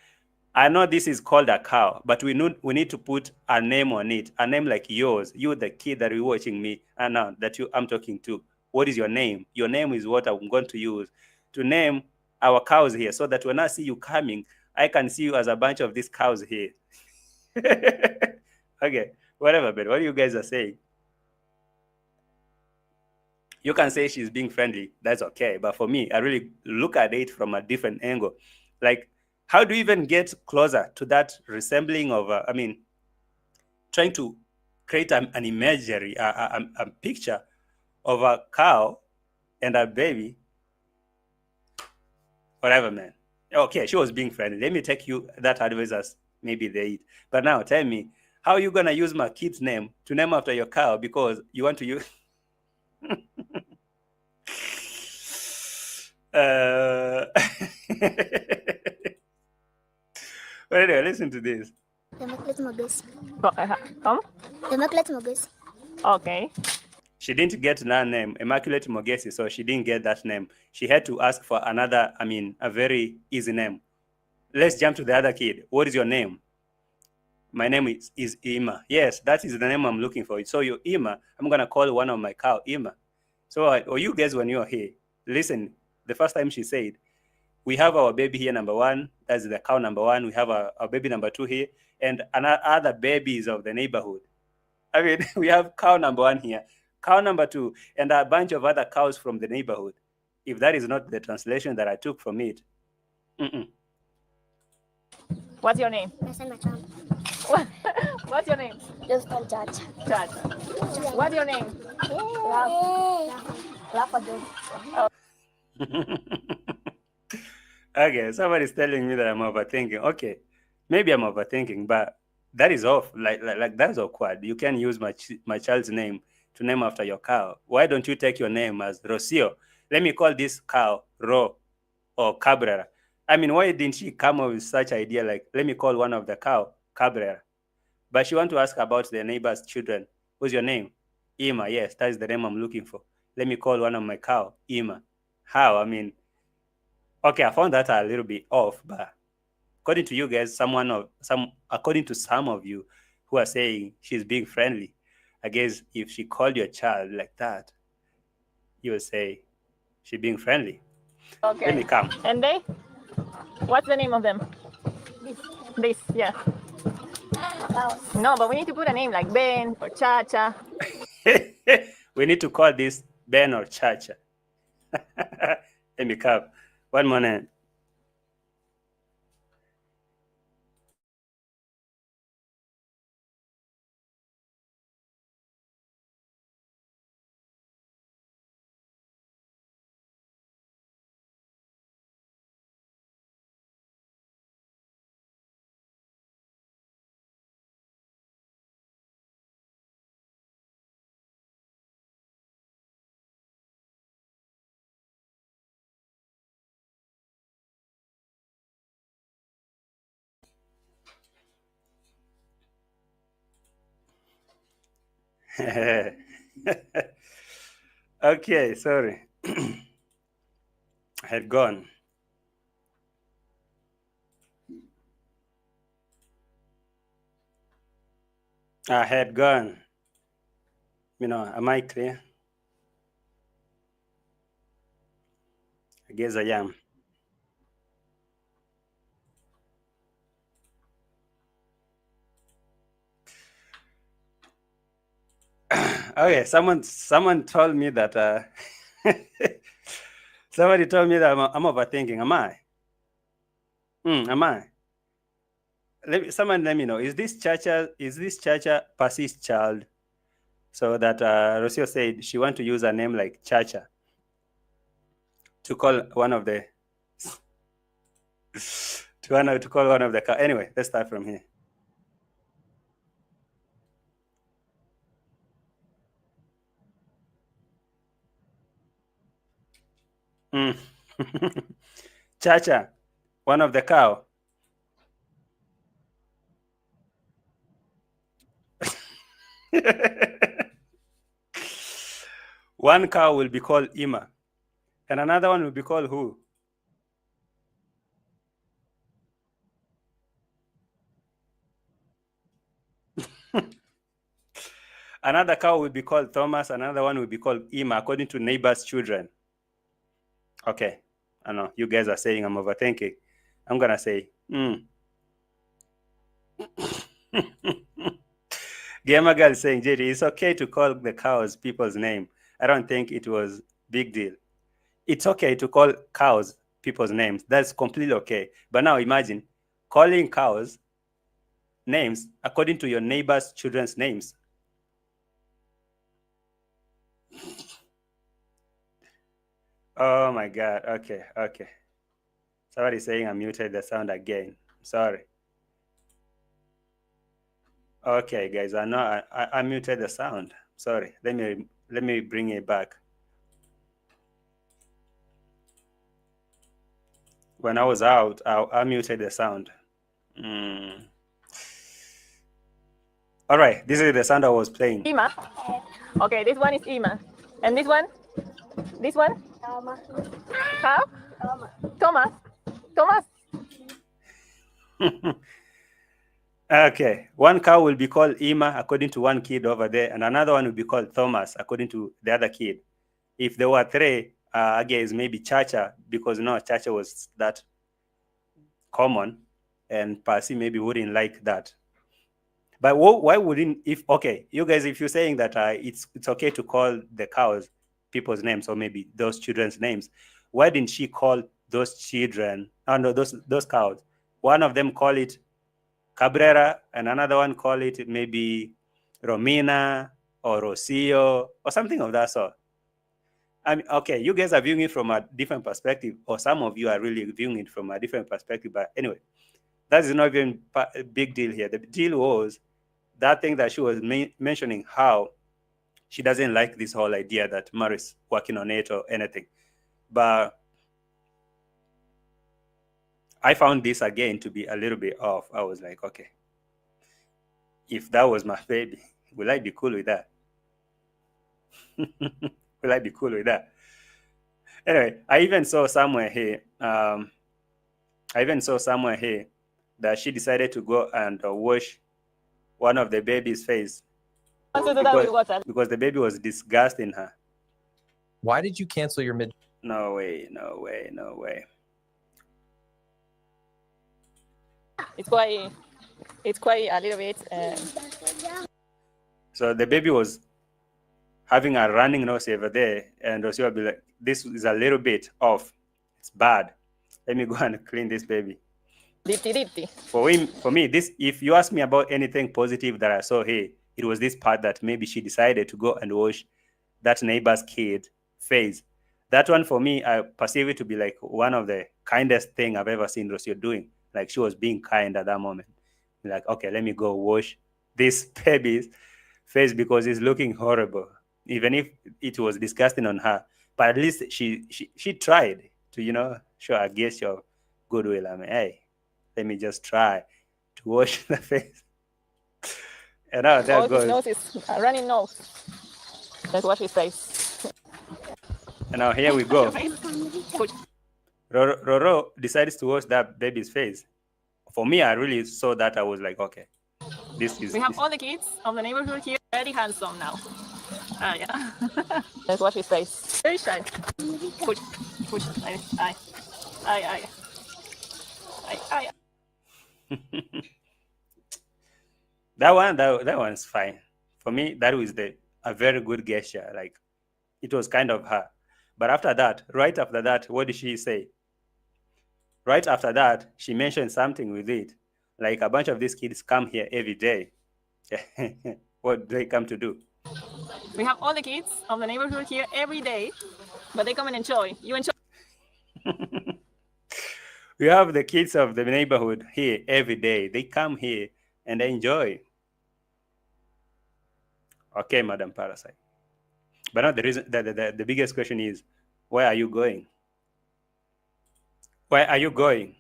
I know this is called a cow, but we need to put a name on it. A name like yours. You, the kid that you're watching me, and now that I'm talking to. What is your name? Your name is what I'm going to use to name our cows here, so that when I see you coming, I can see you as a bunch of these cows here. Okay, whatever, but what you guys are saying. You can say she's being friendly. That's okay. But for me, I really look at it from a different angle. Like, how do you even get closer to that resembling of, trying to create an imagery, a picture of a cow and a baby? Whatever, man. Okay, she was being friendly. Let me take you that advice as maybe they eat. But now tell me, how are you going to use my kid's name to name after your cow because you want to use... But anyway, listen to this. Okay. She didn't get that name, Immaculate Mogesi, so she didn't get that name. She had to ask for another, a very easy name. Let's jump to the other kid. What is your name? My name is Ima. Yes, that is the name I'm looking for. So you're Ima. I'm going to call one of my cow Ima. So, or you guys, when you're here, listen, the first time she said, we have our baby here, number 1. That's the cow number 1. We have our baby number 2 here, and other babies of the neighborhood. I mean, we have cow number 1 here, cow number 2, and a bunch of other cows from the neighborhood. If that is not the translation that I took from it. What's your name? What's your name? Just call Chacha. Chacha. What's your name? Okay, somebody's telling me that I'm overthinking. Okay, maybe I'm overthinking, but that is off. Like that's awkward. You can use my child's name to name after your cow. Why don't you take your name as ROCIO? Let me call this cow Ro or Cabrera. I mean, why didn't she come up with such idea like, let me call one of the cow Cabrera? But she want to ask about the neighbor's children. What's your name? Ima. Yes, that is the name I'm looking for. Let me call one of my cow Ima. How? I mean, okay, I found that a little bit off, but according to you guys, according to some of you who are saying she's being friendly, I guess if she called your child like that, you will say she's being friendly. Okay. Let me come. And they? What's the name of them? This, yeah. No, but we need to put a name like Ben or Chacha. We need to call this Ben or Chacha. Let me come. One moment. Okay, sorry. I had gone. I had gone. You know, am I clear? I guess I am. Okay, someone told me that somebody told me that I'm overthinking. Am I? Am I? Someone let me know. Is this Chacha Percy's child? So that ROCIO said she want to use a name like Chacha to call one of the to call one of the car. Anyway, let's start from here. Chacha, one of the cow. One cow will be called Ima, and another one will be called who? Another cow will be called Thomas, another one will be called Ima, according to neighbors' children. Okay, I know you guys are saying I'm overthinking. I'm gonna say, Gamer Girl is saying, JD, it's okay to call the cows people's name. I don't think it was big deal. It's okay to call cows people's names. That's completely okay. But now imagine calling cows names according to your neighbor's children's names. Oh my God. Okay. Somebody's saying I muted the sound again. Sorry. Okay, guys, I know I muted the sound. Sorry. Let me bring it back. When I was out, I muted the sound. All right, this is the sound I was playing. Ima. Okay, this one is Ima. And this one? This one? Thomas. How? Thomas. Thomas. Okay, one cow will be called Ima according to one kid over there, and another one will be called Thomas according to the other kid. If there were three, I guess maybe Chacha, because Chacha was that common, and Percy maybe wouldn't like that. But why wouldn't, you guys, if you're saying that it's okay to call the cows people's names or maybe those children's names, why didn't she call those children, those cows, one of them call it Cabrera, and another one call it maybe Romina or ROCIO or something of that sort. I mean, okay, you guys are viewing it from a different perspective, or some of you are really viewing it from a different perspective. But anyway, that is not even a big deal here. The deal was that thing that she was mentioning, how she doesn't like this whole idea that Mara is working on it or anything. But I found this again to be a little bit off. I was like, okay, if that was my baby, will I be cool with that? Will I be cool with that? Anyway, I even saw somewhere here that she decided to go and wash one of the baby's face because the baby was disgusting her. Why did you cancel your mid? No way. It's quite a little bit. So the baby was having a running nose over there, and Rocio would be like, this is a little bit off. It's bad. Let me go and clean this baby. Dipty. For me, this, if you ask me about anything positive that I saw here, it was this part that maybe she decided to go and wash that neighbor's kid face. That one, for me, I perceive it to be like one of the kindest thing I've ever seen Rocio doing. Like, she was being kind at that moment. Like, okay, let me go wash this baby's face because it's looking horrible. Even if it was disgusting on her, but at least she tried to, show a gesture of goodwill. I mean, hey, let me just try to wash the face. And now there goes. His nose is a running nose. That's what she says. And now here we go. Roro decides to wash that baby's face. For me, I really saw that. I was like, okay, this is. We have all the kids of the neighborhood here, very handsome now. Yeah. That's what she says. Very shy. Push. I. That one's fine. For me, that was a very good gesture. Like, it was kind of her. But right after that, what did she say? Right after that, she mentioned something with it. Like, a bunch of these kids come here every day. What do they come to do? We have all the kids of the neighborhood here every day, but they come and enjoy. You enjoy. We have the kids of the neighborhood here every day. They come here and they enjoy. Okay, Madam Parasite. But now the biggest question is, where are you going? Where are you going?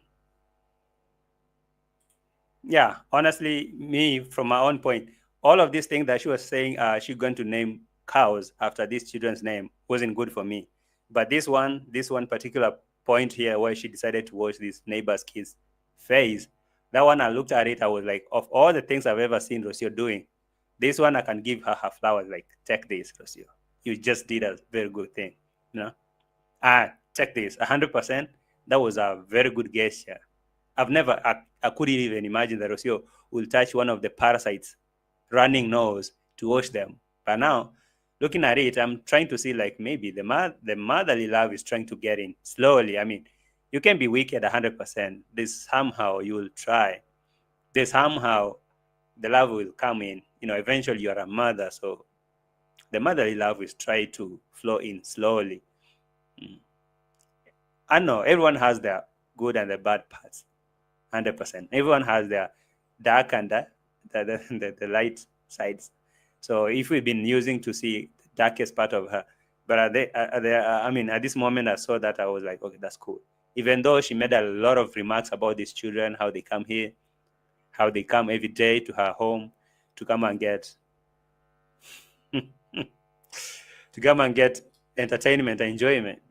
Yeah, honestly, me, from my own point, all of these things that she was saying, she's going to name cows after these children's name wasn't good for me. But this one particular point here where she decided to wash this neighbor's kid's face, that one, I looked at it, I was like, of all the things I've ever seen Rocio doing, this one I can give her flowers. Like, take this, Rocio. You just did a very good thing, take this, 100%. That was a very good gesture. I couldn't even imagine that Rocio will touch one of the parasites' running nose to wash them. But now, looking at it, I'm trying to see, like, maybe the motherly love is trying to get in slowly. I mean, you can be wicked 100%. There's somehow you will try. There's somehow the love will come in. Eventually you are a mother, so the motherly love will try to flow in slowly. I know everyone has their good and the bad parts, 100%. Everyone has their dark and the light sides. So if we've been using to see the darkest part of her, but at this moment I saw that, I was like, okay, that's cool. Even though she made a lot of remarks about these children, how they come here, how they come every day to her home to come and get entertainment and enjoyment.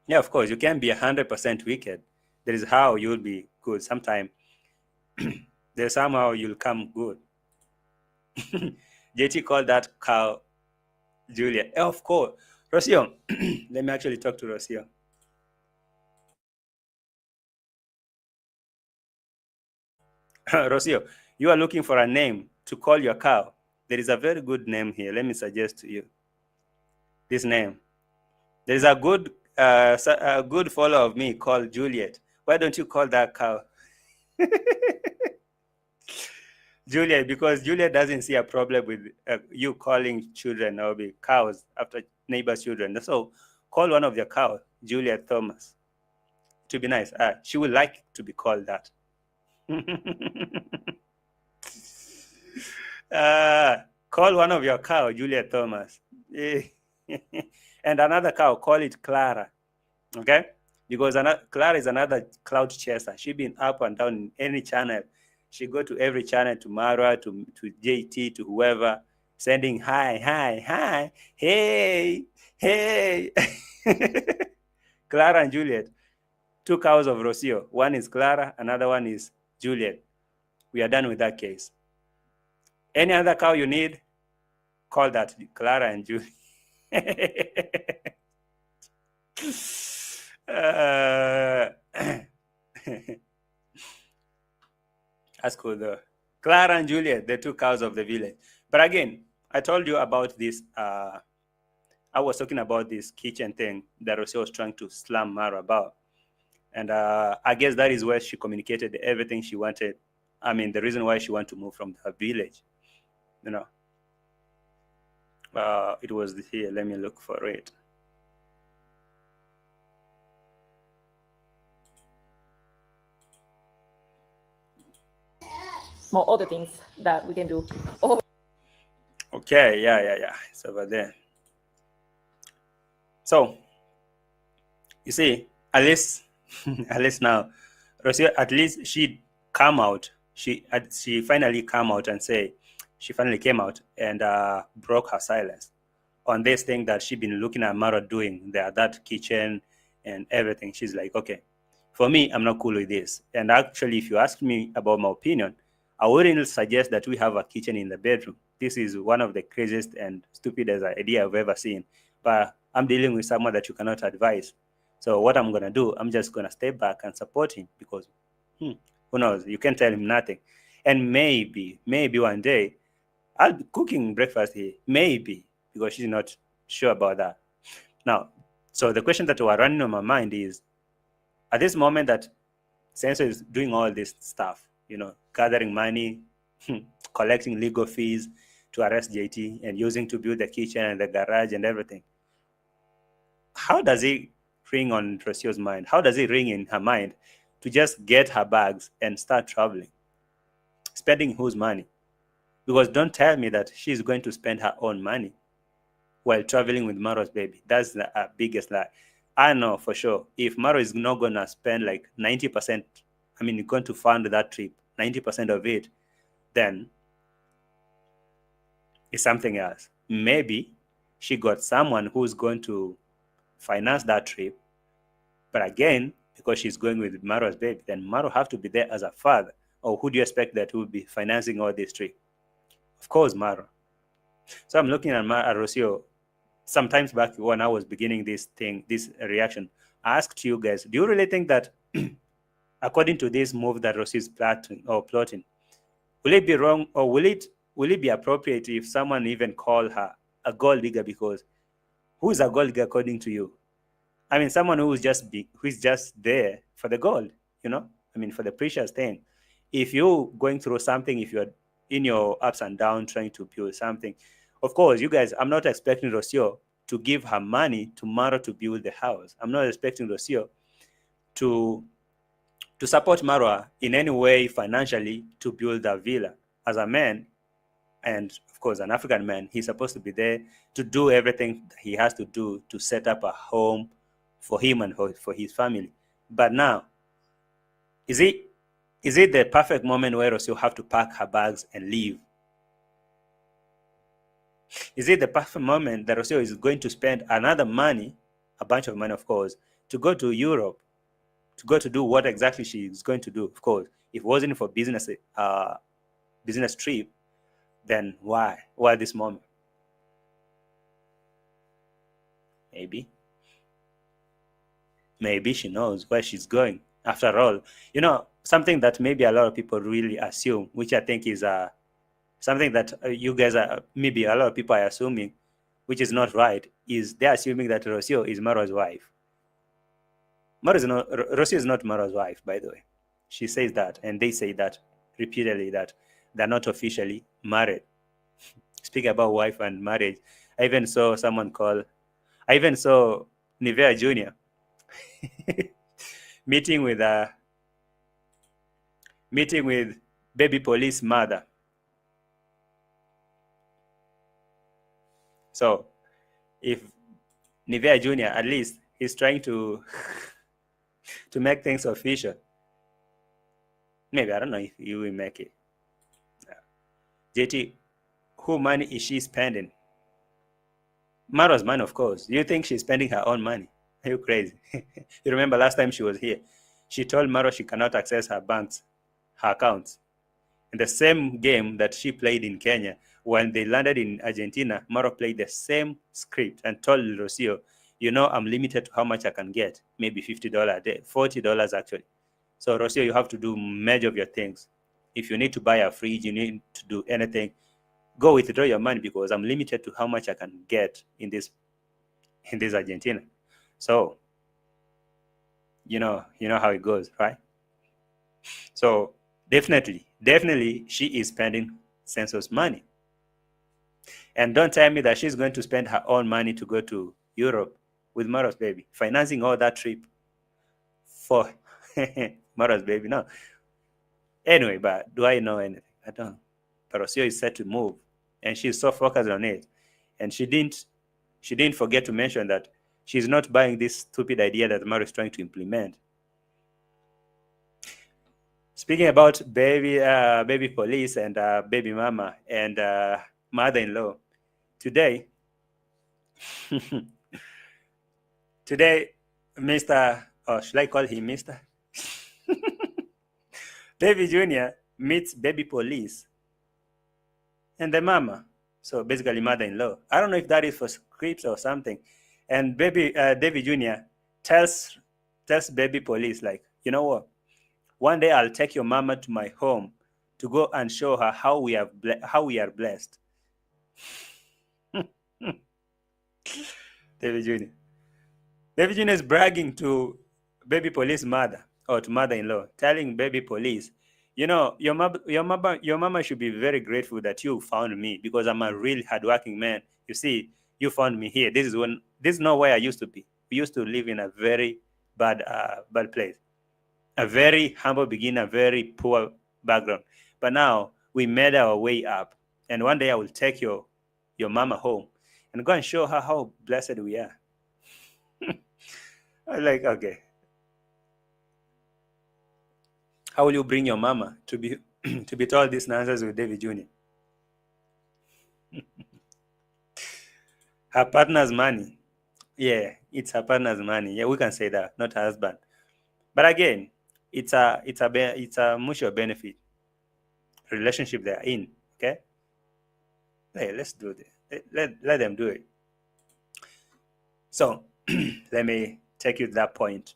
Yeah, of course, you can't be 100% wicked. There is how you'll be good. Sometimes there's somehow you'll come good. JT called that cow Julia. Of course. Rocio, let me actually talk to Rocio. Rocio, you are looking for a name to call your cow. There is a very good name here. Let me suggest to you this name. There is a good follower of me called Juliet. Why don't you call that cow Juliet, because Juliet doesn't see a problem with you calling children or be cows after neighbors' children. So call one of your cows, Juliet Thomas. To be nice, she would like to be called that. Call one of your cow, Juliet Thomas. And another cow, call it Clara. Okay? Because Clara is another cloud chaser. She been up and down in any channel. She go to every channel, to Mara, to JT, to whoever, sending hi, hey. Clara and Juliet, 2 cows of ROCIO. One is Clara, another one is Juliet. We are done with that case. Any other cow you need, call that Clara and Juliet. That's cool though. Clara and Juliet, the 2 cows of the village. But again, I told you about this. I was talking about this kitchen thing that ROCIO was trying to slam Mara about. And I guess that is where she communicated everything she wanted. I mean, the reason why she wanted to move from her village. You know. It was here. Let me look for it. More other things that we can do. Oh. Okay, yeah. It's over there. So, you see, at least now, ROCIO, at least she come out. She finally came out and say, she finally came out and broke her silence on this thing that she'd been looking at Mara doing, that kitchen and everything. She's like, okay, for me, I'm not cool with this. And actually, if you ask me about my opinion, I wouldn't suggest that we have a kitchen in the bedroom. This is one of the craziest and stupidest idea I've ever seen. But I'm dealing with someone that you cannot advise. So what I'm going to do, I'm just going to step back and support him because who knows? You can't tell him nothing. And maybe one day, I'll be cooking breakfast here. Maybe, because she's not sure about that. Now, so the question that was running on my mind is, at this moment that Sensor is doing all this stuff, gathering money, collecting legal fees to arrest JT and using to build the kitchen and the garage and everything, how does it ring on ROCIO's mind? How does it ring in her mind to just get her bags and start traveling? Spending whose money? Because don't tell me that she's going to spend her own money while traveling with Maro's baby. That's the biggest lie. I know for sure if Maro is not going to spend like 90%, going to fund that trip, 90% of it, then it's something else. Maybe she got someone who's going to finance that trip. But again, because she's going with Maro's baby, then Maro have to be there as a father. Or who do you expect that will be financing all this trip? Of course, Maro. So I'm looking at ROCIO. Sometimes back when I was beginning this reaction, I asked you guys, do you really think that according to this move that ROCIO is plotting, will it be wrong or will it be appropriate if someone even call her a gold digger? Because who is a gold digger according to you? Someone who's just there for the gold, for the precious thing. If you're going through something, if you're in your ups and downs trying to build something, of course, you guys, I'm not expecting ROCIO to give her money to Maro to build the house. I'm not expecting ROCIO to support Maro in any way financially to build a villa. As a man, and of course, an African man, he's supposed to be there to do everything he has to do to set up a home for him and for his family. But now, is it the perfect moment where ROCIO have to pack her bags and leave? Is it the perfect moment that ROCIO is going to spend another money, a bunch of money, of course, to go to Europe, to go to do what exactly she is going to do? Of course, if it wasn't for business trip, then why this moment? Maybe she knows where she's going. After all, something that maybe a lot of people really assume, which I think is something that you guys are, maybe a lot of people are assuming, which is not right, is they're assuming that ROCIO is Maro's wife. ROCIO is not Maro's wife, by the way. she says that, and they say that repeatedly, that they're not officially married. Speaking about wife and marriage, I even saw Nivea Jr. meeting with baby police mother. So if Nivea Jr. at least he's trying to to make things official, maybe, I don't know if you will make it. JT, who money is she spending? Maro's money, of course. You think she's spending her own money? Are you crazy? You remember last time she was here, she told Maro she cannot access her accounts. In the same game that she played in Kenya, when they landed in Argentina, Maro played the same script and told ROCIO, I'm limited to how much I can get, maybe $50 a day, $40 actually. So ROCIO, you have to do major of your things. If you need to buy a fridge, you need to do anything, go withdraw your money because I'm limited to how much I can get in this Argentina. So, you know how it goes, right? So definitely she is spending census money. And don't tell me that she's going to spend her own money to go to Europe with Maro's baby, financing all that trip for Maro's baby. No. Anyway, but do I know anything? I don't. But ROCIO is set to move, and she's so focused on it. And she didn't forget to mention that she's not buying this stupid idea that Maro is trying to implement. Speaking about baby police and baby mama and mother-in-law, today, Mr. or should I call him Mr.? Baby Jr. meets baby police and the mama. So basically mother-in-law. I don't know if that is for scripts or something. And David Jr. tells baby police, like, you know what? One day I'll take your mama to my home to go and show her how we are blessed. David Jr. David Jr. is bragging to baby police mother or to mother-in-law, telling baby police, your mama should be very grateful that you found me because I'm a really hardworking man. You see, you found me here. This is not where I used to be. We used to live in a very bad place, a very humble beginner, very poor background. But now we made our way up, and one day I will take your mama home and go and show her how blessed we are. I'm like, okay. How will you bring your mama to be told this nonsense with David Jr.? Her partner's money. Yeah, it's her partner's money. Yeah, we can say that, not her husband. But again, it's a mutual benefit relationship they're in. Okay. Hey, let's do this. Let them do it. So let me take you to that point.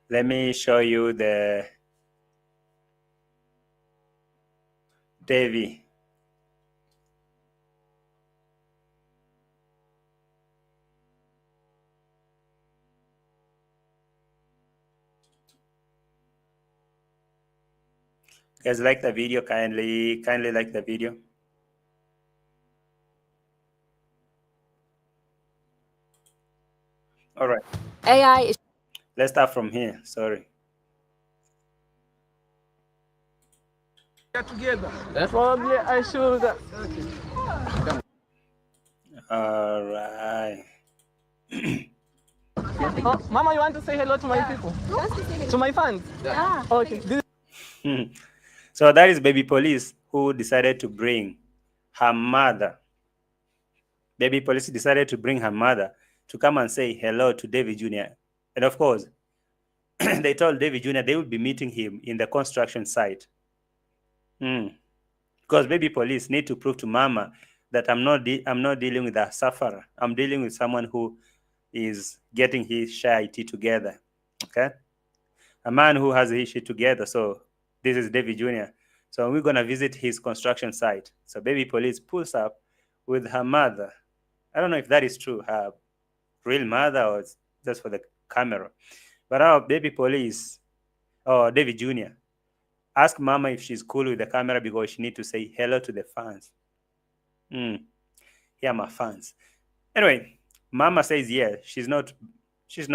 Let me show you the Davy. Guys, like the video, kindly like the video. All right. AI is. Let's start from here. Sorry. Get together. Probably I should. All right. Oh, Mama, you want to say hello to my people? To my fans? Yeah. Okay. So that is baby police who decided to bring her mother. Baby police decided to bring her mother to come and say hello to David Jr. And of course, they told David Jr. they would be meeting him in the construction site. Because baby police need to prove to mama that I'm not dealing with a sufferer. I'm dealing with someone who is getting his shit together. Okay? A man who has his shit together. So this is David Jr. So we're going to visit his construction site. So baby police pulls up with her mother. I don't know if that is true. Her real mother or just for the camera. But our baby police, or David Jr., ask mama if she's cool with the camera because she need to say hello to the fans. Here are my fans. Anyway, mama says yeah, she's not she's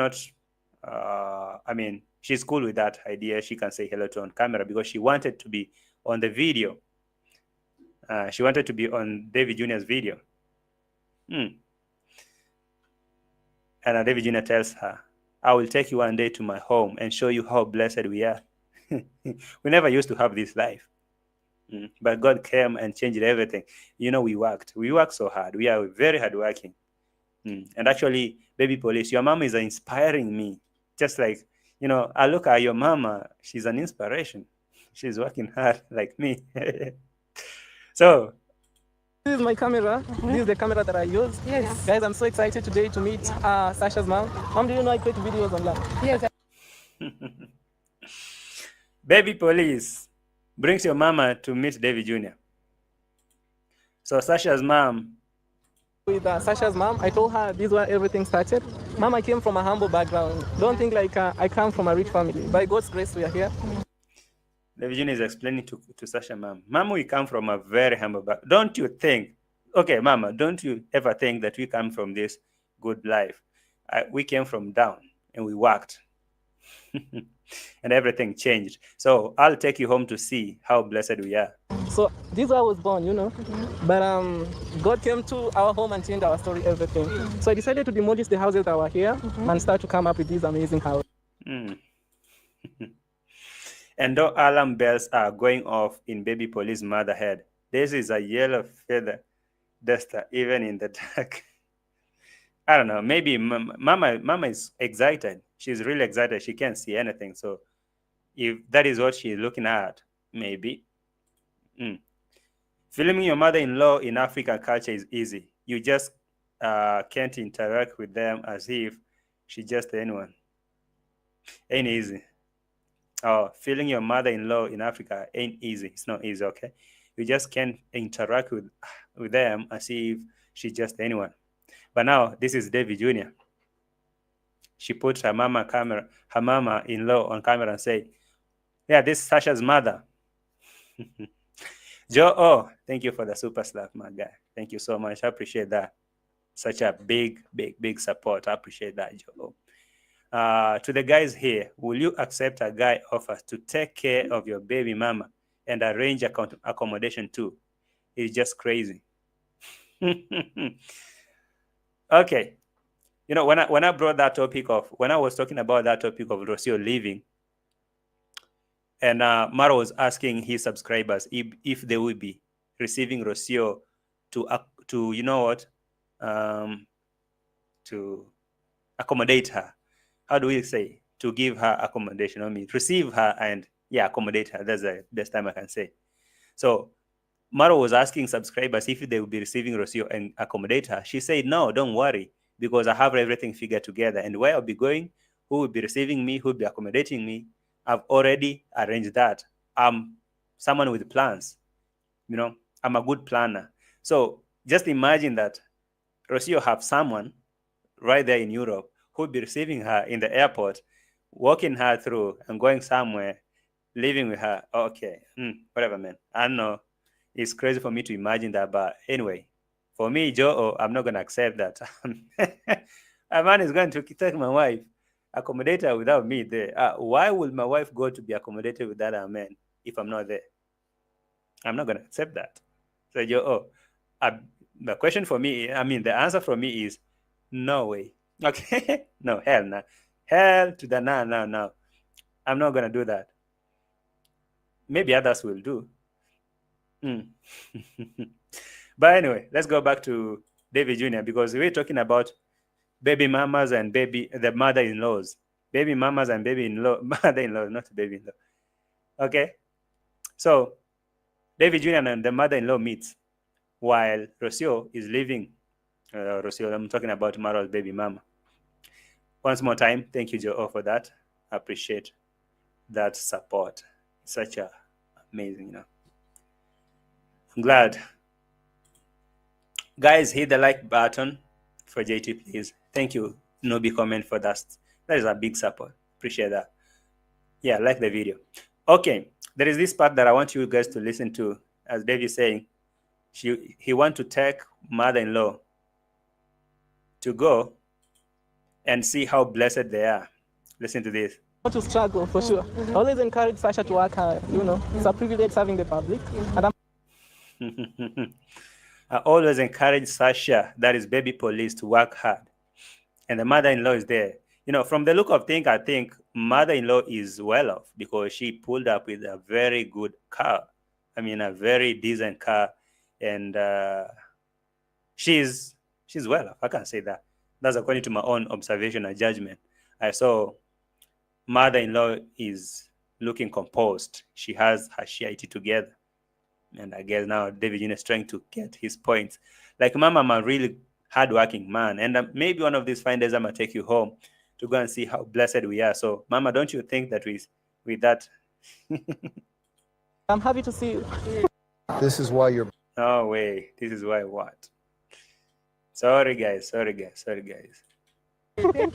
cool with that idea. She can say hello to on camera because she wanted to be on the video. She wanted to be on David Jr.'s video. And David Jr. tells her, I will take you one day to my home and show you how blessed we are. We never used to have this life. But God came and changed everything. We worked. We worked so hard. We are very hardworking. And actually, baby police, your mom is inspiring me. Just like, I look at your mama, she's an inspiration. She's working hard like me. So, This is my camera. This is the camera that I use. Yes. Guys, I'm so excited today to meet Sasha's mom. Mom, do you know I create videos online? Yes. baby police brings your mama to meet David Jr. So Sasha's mom. With Sasha's mom, I told her this is where everything started. Mom, I came from a humble background. Don't think like I come from a rich family. By God's grace, we are here. David Jr. is explaining to Sasha, Mom, we come from a very humble background. Don't you think, okay, Mama, don't you ever think that we come from this good life? We came from down and we worked. And everything changed. So I'll take you home to see how blessed we are. So this is where I was born, But God came to our home and changed our story, everything. So I decided to demolish the houses that were here and start to come up with these amazing houses. And though alarm bells are going off in baby police mother head, this is a yellow feather duster even in the dark. I don't know. Maybe mama is excited. She's really excited. She can't see anything. So if that is what she's looking at, maybe. Filming your mother-in-law in African culture is easy. You just can't interact with them as if she's just anyone. Ain't easy. Filming your mother-in-law in Africa ain't easy. It's not easy, okay? You just can't interact with them as if she's just anyone. But now this is David Jr. She put her mama-in-law on camera and said, yeah, this is Sasha's mother. Joe, thank you for the super slap, my guy. Thank you so much. I appreciate that. Such a big support. I appreciate that, Joe. To the guys here, will you accept a guy offer to take care of your baby mama and arrange accommodation too? It's just crazy. Okay. When I brought that topic when I was talking about that topic of ROCIO leaving, and Maro was asking his subscribers if they would be receiving ROCIO to accommodate her. How do we say? To give her accommodation. Receive her and accommodate her. That's the best time I can say. So Maro was asking subscribers if they would be receiving ROCIO and accommodate her. She said, no, don't worry, because I have everything figured together. And where I'll be going, who will be receiving me, who will be accommodating me, I've already arranged that. I'm someone with plans. I'm a good planner. So just imagine that ROCIO have someone right there in Europe who will be receiving her in the airport, walking her through and going somewhere, living with her. Okay, whatever, man. I don't know. It's crazy for me to imagine that. But anyway, for me, Joe, I'm not going to accept that. A man is going to take my wife, accommodate her without me there. Why would my wife go to be accommodated with that man if I'm not there? I'm not going to accept that. So, Joe, the question for me, the answer from me is no way. Okay? No, hell no. Hell to the no. I'm not going to do that. Maybe others will do. But anyway, let's go back to David Jr. because we're talking about baby mamas and the mother-in-laws. Baby mamas and mother-in-laws, not baby-in-law. Okay? So, David Jr. and the mother-in-law meets while ROCIO is leaving. ROCIO, I'm talking about Maro's baby mama. Once more time, thank you, Joe, for that. I appreciate that support. It's such a amazing, I'm glad. Guys, hit the like button for JT, please. Thank you, Nobi comment for that. That is a big support. Appreciate that. Yeah, like the video. Okay, there is this part that I want you guys to listen to. As Dave is saying, he want to take mother-in-law to go and see how blessed they are. Listen to this. To struggle for sure. I always encourage Sasha to work hard. You know, it's a privilege serving the public, and I always encourage Sasha, that is baby police, to work hard. And the mother-in-law is there. You know, from the look of things, I think mother-in-law is well off because she pulled up with a very good car. I mean, a very decent car. And she's well off. I can't say that. That's according to my own observation and judgment. I saw mother-in-law is looking composed. She has her shit together. And I guess now David Jr. is trying to get his points. Like, Mama, I'm a really hardworking man. And maybe one of these fine days I'm going to take you home to go and see how blessed we are. So, Mama, don't you think that with that? I'm happy to see you. This is why you're. No way. This is why what? Sorry, guys. Thank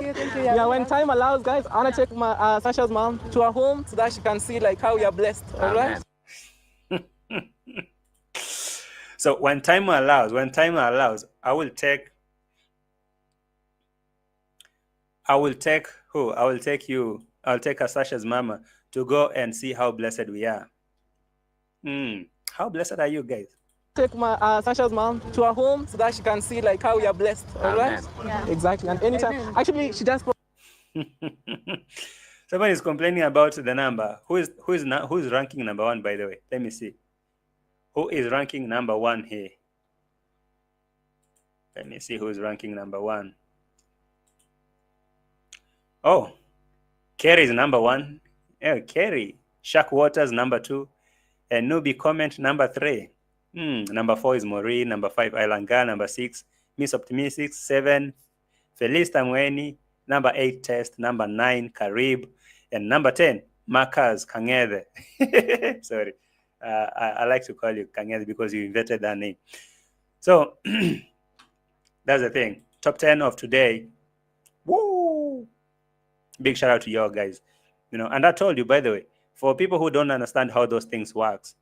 you. Yeah, when time allows, guys, I want to take my Sasha's mom to her home so that she can see like how we are blessed. All right. So when time allows, I will take who? I will take you. I'll take Sasha's mama to go and see how blessed we are. How blessed are you guys? Take my Sasha's mom to her home so that she can see like how we are blessed. All right. Yeah. Exactly. And anytime, actually, she just. Somebody is complaining about the number. Who is ranking number one? By the way, let me see. Who is ranking number one here? Let me see who is ranking number one. Oh, Kerry is number one. Yeah, Kerry. Shaq Waters number two. And Nubi comment number three. Number 4 is Maureen. Number 5, Ilanga. Number 6, Miss Optimistic. 7, Felice Tamweni. Number 8, Test. Number 9, Karib. And number 10, Marcus Kangede. Sorry. I like to call you Kangede because you invented that name. So, that's the thing. Top 10 of today. Woo! Big shout out to y'all guys. You know, and I told you, by the way, for people who don't understand how those things works,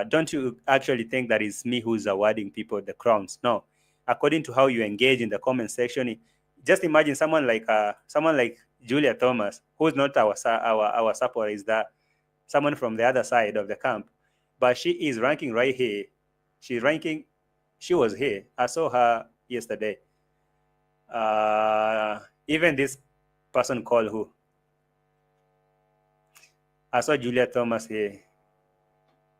don't you actually think that it's me who's awarding people the crowns? No. According to how you engage in the comment section, just imagine someone like Julia Thomas, who's not our supporter, is that someone from the other side of the camp, but she is ranking right here. She's ranking. She was here. I saw her yesterday. Even this person called who? I saw Julia Thomas here.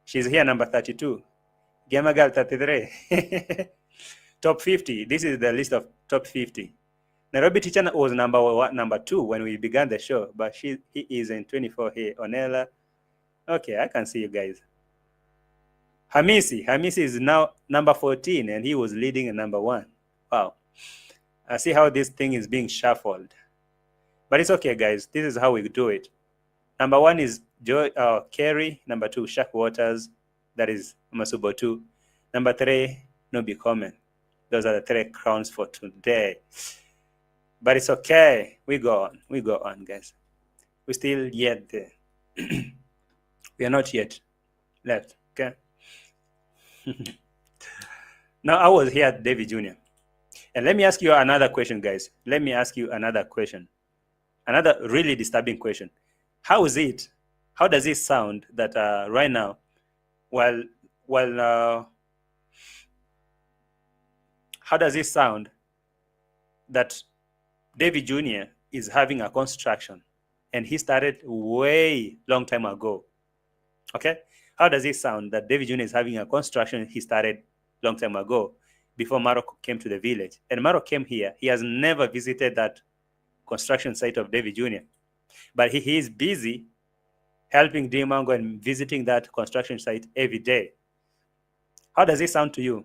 She's here, number 32. Gamer Girl 33. Top 50. This is the list of top 50. Nairobi teacher was number 2 when we began the show, but he is in 24 here. Onella. Okay, I can see you guys. Hamisi is now number 14, and he was leading at number 1. Wow. I see how this thing is being shuffled. But it's okay, guys. This is how we do it. Number 1 is Kerry. Number 2, Shaq Waters. That is Masubo 2. Number 3, Nobi Comment. Those are the 3 crowns for today. But it's okay. We go on, guys. We're still yet there. We are not yet left, okay? Now, I was here at David Jr. And let me ask you another question, guys. Let me ask you another question. Another really disturbing question. How does it sound that right now, how does it sound that David Jr. is having a construction and he started way long time ago? Okay? How does it sound that David Jr. is having a construction he started long time ago before Maro came to the village? And Maro came here. He has never visited that construction site of David Jr. But he is busy helping Dimango and visiting that construction site every day. How does it sound to you?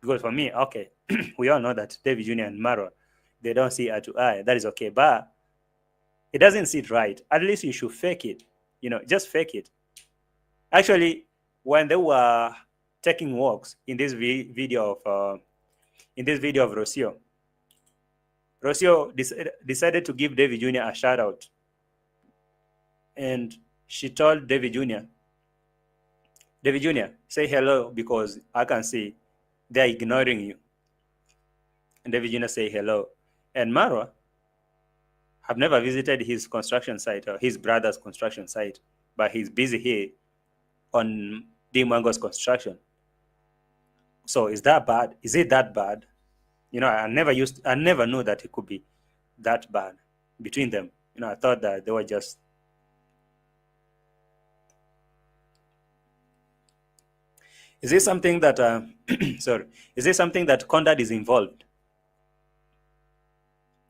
Because for me, okay, we all know that David Jr. and Maro, they don't see eye to eye. That is okay. But it doesn't sit right. At least you should fake it. You know, just fake it. Actually, when they were taking walks in this video of in this video of ROCIO. ROCIO decided to give David Jr. a shout out. And she told David Jr., David Jr., say hello because I can see they're ignoring you. And David Jr. say hello. And Marwa have never visited his construction site or his brother's construction site, but he's busy here on Dimwango's construction. So is that bad? Is it that bad? You know, I never knew that it could be that bad between them. You know, I thought that they were just Is this something that sorry? Is this something that Condad is involved?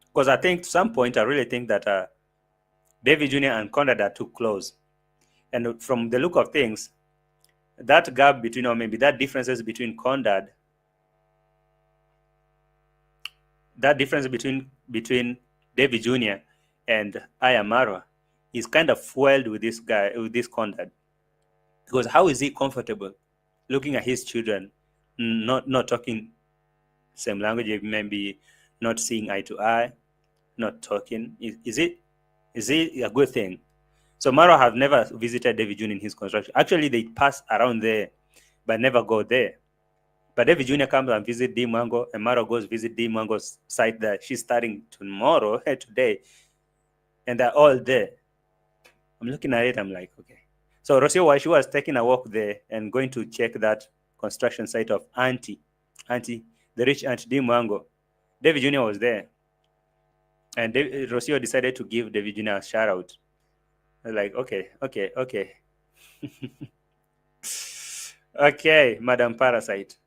Because I think to some point I really think that David Jr. and Condad are too close, and from the look of things, that gap between, or maybe that differences between Condad, that difference between David Jr. and Ayamara is kind of fueled with this guy, with this Condad, because how is he comfortable looking at his children not talking same language, maybe not seeing eye to eye, not talking? Is it a good thing? So Maro have never visited David Jr. in his construction. Actually, they pass around there, but never go there. But David Jr. comes and visit Dimwango, and Maro goes visit Dimwango's site that she's starting tomorrow, today, and they're all there. I'm looking at it, I'm like, okay. So ROCIO, while she was taking a walk there and going to check that construction site of Auntie, the rich Auntie Dimwango, David Jr. was there. And ROCIO decided to give David Jr. a shout out. I was like, okay. Okay, Madam Parasite.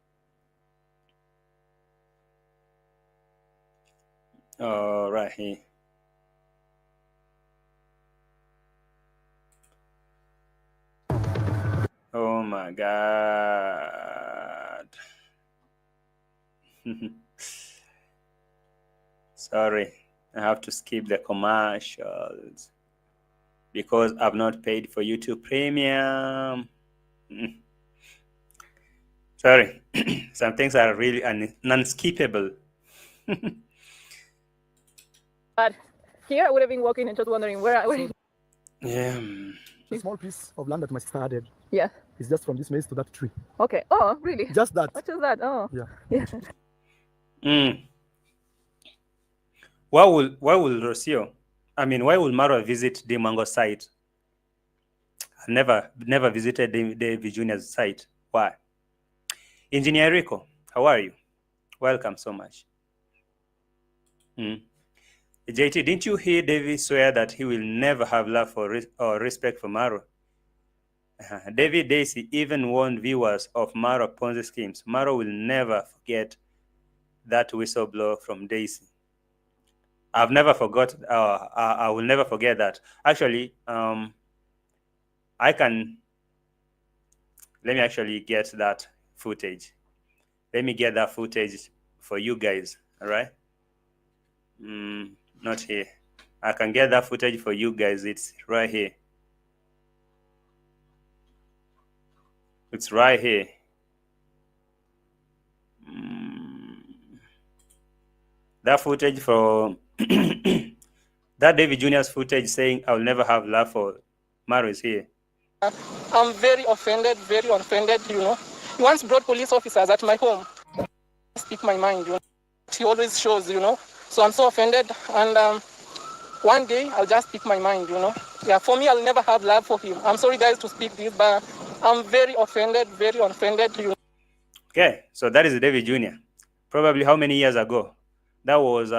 All right here. Oh my God. Sorry, I have to skip the commercials because I've not paid for YouTube Premium. Sorry, some things are really unskippable. But here I would have been walking and just wondering where. Yeah. A small piece of land that my sister added. Yeah. It's just from this maze to that tree. Okay. Oh, really? Just that. What is that? Oh. Yeah. Why will ROCIO? I mean, why will Maro visit Dimwango's site? I never visited David Jr.'s site. Why? Engineer Rico, how are you? Welcome so much. JT, didn't you hear David swear that he will never have love or respect for Maro? David Daisy even warned viewers of Maro Ponzi schemes. Maro will never forget that whistleblower from Daisy. I've never forgot. I will never forget that. Actually, let me actually get that footage. Let me get that footage for you guys. All right. Not here. I can get that footage for you guys. It's right here. It's right here. That footage for that David Jr.'s footage saying I will never have love for Maro is here. I'm very offended, you know. He once brought police officers at my home. I speak my mind, you know. He always shows, you know. So I'm so offended, and one day I'll just speak my mind, you know. Yeah, for me, I'll never have love for him. I'm sorry, guys, to speak this, but I'm very offended, you know. Okay, so that is David Jr. Probably how many years ago? That was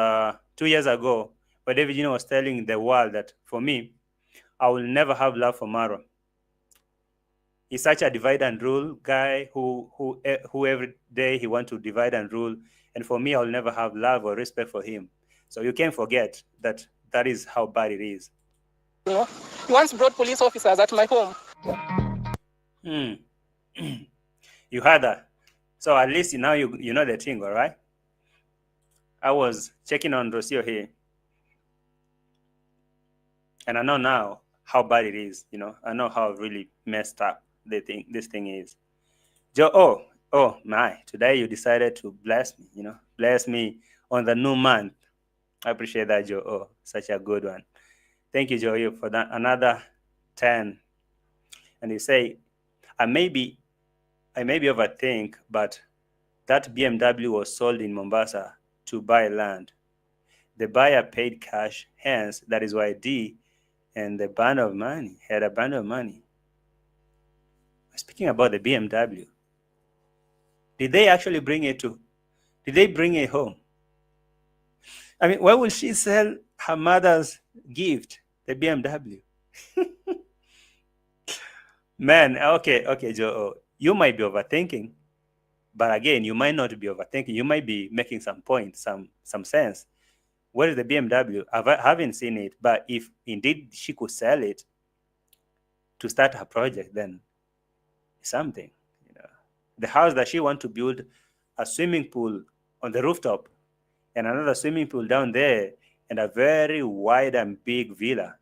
2 years ago, where David Jr. was telling the world that for me, I will never have love for Maro. He's such a divide and rule guy who every day he wants to divide and rule. And for me, I'll never have love or respect for him. So you can't forget that that is how bad it is. You know, he once brought police officers at my home. You heard that. So at least now you know the thing, all right? I was checking on ROCIO here. And I know now how bad it is, you know. I know how really messed up this thing is. Joe, Oh my, today you decided to bless me, bless me on the new month. I appreciate that, Joe. Oh, such a good one. Thank you, Joe, for that. Another 10. And you say, I maybe overthink, but that BMW was sold in Mombasa to buy land. The buyer paid cash, hence that is why D and the band of money had a band of money. Speaking about the BMW, did they actually bring it home? I mean, why would she sell her mother's gift, the BMW? Man, okay, Joe, you might be overthinking, but again, you might not be overthinking. You might be making some point, some sense. Where is the BMW? I haven't seen it, but if indeed she could sell it to start her project, then something. The house that she wants to build, a swimming pool on the rooftop, and another swimming pool down there, and a very wide and big villa.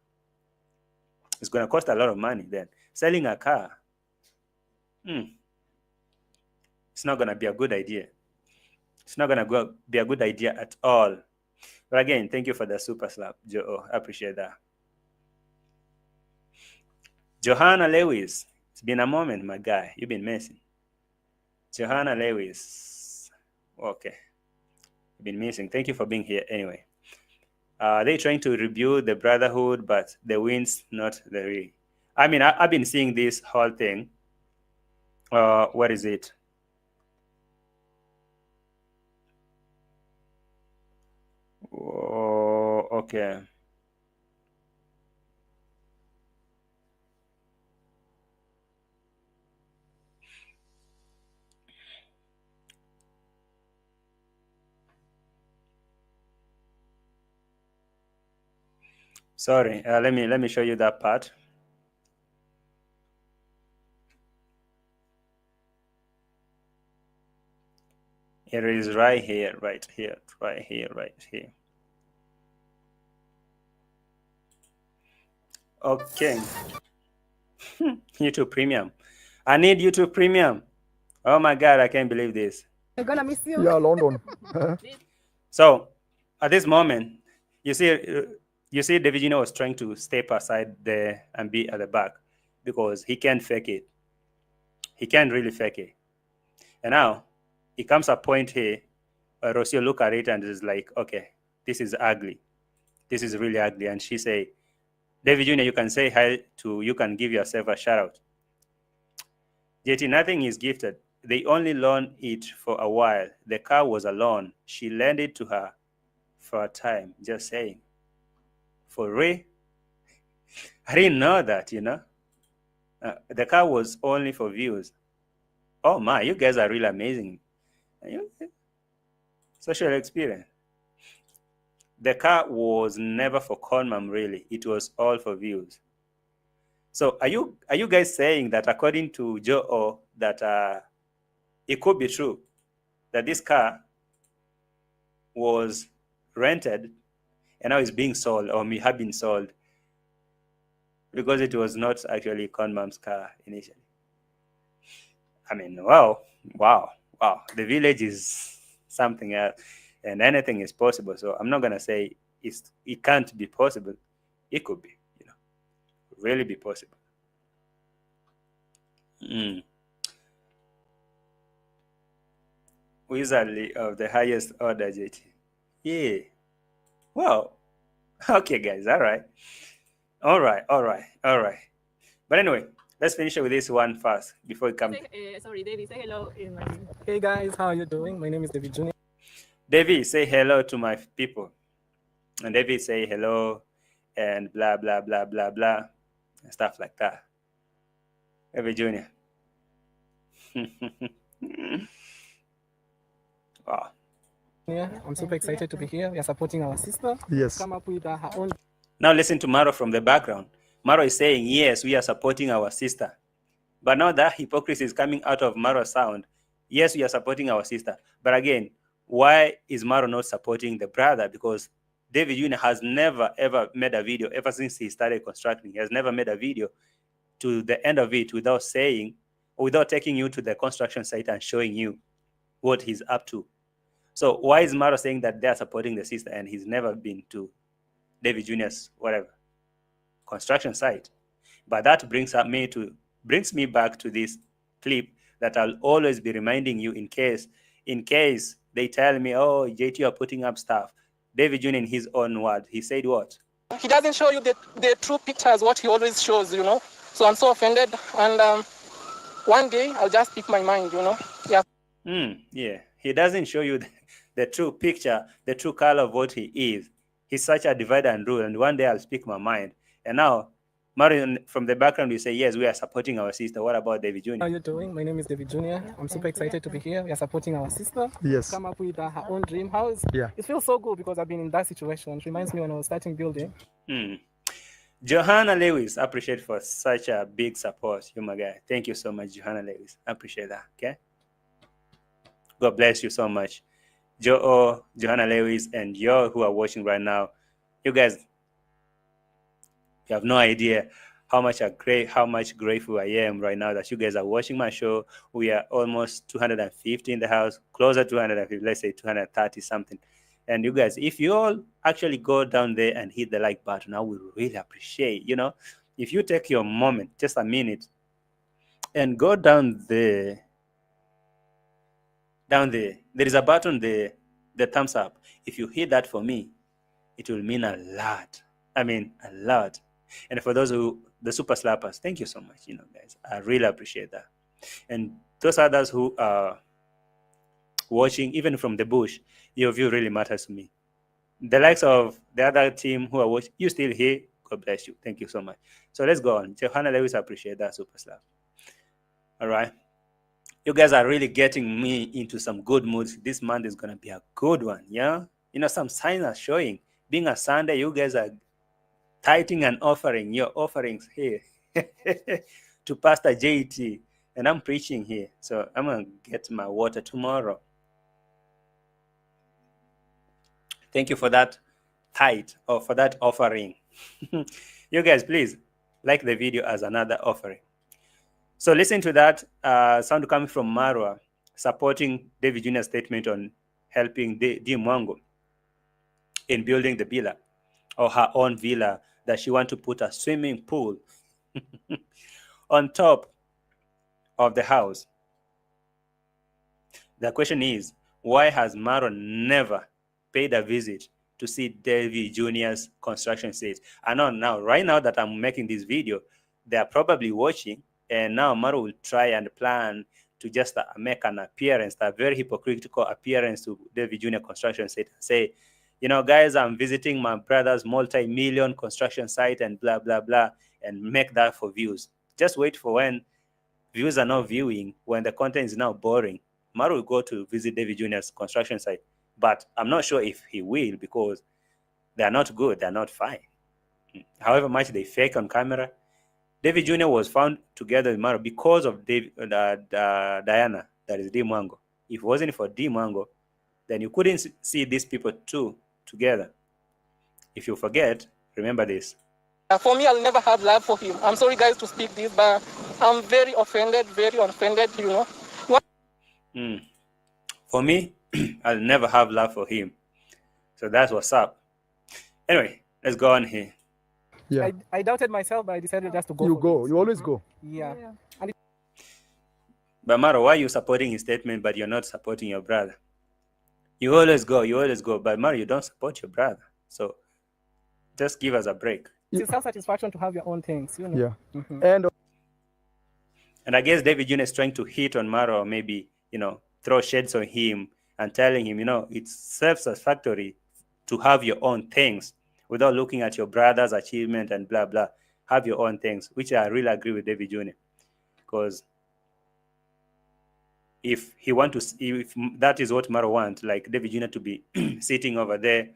It's going to cost a lot of money then. Selling a car, it's not going to be a good idea. It's not going to be a good idea at all. But again, thank you for the super slap, Joe. I appreciate that. Johanna Lewis, it's been a moment, my guy. You've been missing. Johanna Lewis. Okay. You've been missing. Thank you for being here anyway. They're trying to rebuild the Brotherhood, but the wind's not the real. I mean, I've been seeing this whole thing. What is it? Oh, okay. Sorry, let me show you that part. It is right here. Okay. YouTube Premium. I need YouTube Premium. Oh my God, I can't believe this. They're gonna miss you. Yeah, London. So, at this moment, you see, David was trying to step aside there and be at the back because he can't fake it. He can't really fake it. And now, it comes a point here where ROCIO look at it and is like, okay, this is ugly. This is really ugly. And she say, David Jr., you can say hi you can give yourself a shout out. JT, nothing is gifted. They only loan it for a while. The car was a loan. She lent it to her for a time. Just saying. For real? I didn't know that, the car was only for views. Oh my, you guys are really amazing. Social experience. The car was never for Conmam, really. It was all for views. So are you guys saying that according to Joe that it could be true that this car was rented and now it's being sold or may have been sold because it was not actually Conmam's car initially? I mean, wow. The village is something else and anything is possible. So I'm not going to say it can't be possible. It could be, really be possible. Wizardly of the highest order, JT. Yeah. Wow. Okay, guys. All right. But anyway, let's finish with this one first before we come. Sorry, David, say hello. Hey guys, how are you doing? My name is David Jr. David, say hello to my people. And David say hello and blah, blah, blah, blah, blah, and stuff like that. David Jr. Wow. Yeah, I'm super excited to be here. We are supporting our sister. Yes. Come up with her own. Now listen to Maro from the background. Maro is saying, yes, we are supporting our sister. But now that hypocrisy is coming out of Maro's sound. Yes, we are supporting our sister. But again, why is Maro not supporting the brother? Because David Jr. has never, ever made a video, ever since he started constructing. He has never made a video to the end of it without saying, without taking you to the construction site and showing you what he's up to. So why is Maro saying that they're supporting the sister and he's never been to David Jr.'s whatever construction site? But that brings me back to this clip that I'll always be reminding you in case they tell me, oh, JT, you're putting up stuff. David Jr. in his own words, he said what? He doesn't show you the true pictures, what he always shows, So I'm so offended. And one day I'll just speak my mind, Yeah. Yeah. He doesn't show you the true picture, the true color of what he is. He's such a divide and rule. And one day I'll speak my mind. And now, Marion, from the background, you say, yes, we are supporting our sister. What about David Jr.? How are you doing? My name is David Jr. I'm super excited to be here. We are supporting our sister. Yes. Come up with her own dream house. Yeah. It feels so good because I've been in that situation. It reminds me when I was starting building. Johanna Lewis, appreciate for such a big support. You my guy. Thank you so much, Johanna Lewis. I appreciate that. Okay. God bless you so much. Johanna Lewis, and you who are watching right now. You guys, you have no idea how much grateful I am right now that you guys are watching my show. We are almost 250 in the house, closer to 250, let's say 230 something. And you guys, if you all actually go down there and hit the like button, I would really appreciate, if you take your moment, just a minute, and go down there. There is a button there, the thumbs up. If you hit that for me, it will mean a lot. I mean, a lot. And for those the super slappers, thank you so much, guys. I really appreciate that. And those others who are watching, even from the bush, your view really matters to me. The likes of the other team who are watching, you still here, God bless you. Thank you so much. So let's go on. Johanna Lewis, appreciate that, super slap. All right. You guys are really getting me into some good moods. This month is going to be a good one, yeah? Some signs are showing. Being a Sunday, you guys are tithing and offering your offerings here to Pastor JT, and I'm preaching here. So I'm going to get my water tomorrow. Thank you for that tithe or for that offering. You guys, please like the video as another offering. So listen to that sound coming from Marwa, supporting David Jr.'s statement on helping D. Mwango in building the villa, or her own villa, that she wants to put a swimming pool on top of the house. The question is, why has Marwa never paid a visit to see David Jr.'s construction site? I know now, right now that I'm making this video, they are probably watching, and now Marwa will try and plan to just make an appearance, a very hypocritical appearance to David Jr. construction site, and say, guys, I'm visiting my brother's multi-million construction site and blah, blah, blah, and make that for views. Just wait for when views are not viewing, when the content is now boring, Marwa will go to visit David Jr.'s construction site. But I'm not sure if he will, because they are not good, they're not fine. However much they fake on camera, David Jr. was found together with Marwa because of Diana, that is D. Mwango. If it wasn't for D. Mwango, then you couldn't see these people two together. If you forget, remember this. For me, I'll never have love for him. I'm sorry, guys, to speak this, but I'm very offended, For me, I'll never have love for him. So that's what's up. Anyway, let's go on here. Yeah. I doubted myself, but I decided just to go. You always go. Yeah. But Maro, why are you supporting his statement, but you're not supporting your brother? You always go. But Maro, you don't support your brother. So just give us a break. It's self-satisfaction to have your own things, Yeah. Mm-hmm. And I guess David Jr. is trying to hit on Maro, or maybe, throw shades on him and telling him, it's self-satisfactory to have your own things without looking at your brother's achievement and blah, blah. Have your own things, which I really agree with David Jr. Because if that is what Maro wants, like David Jr. to be sitting over there,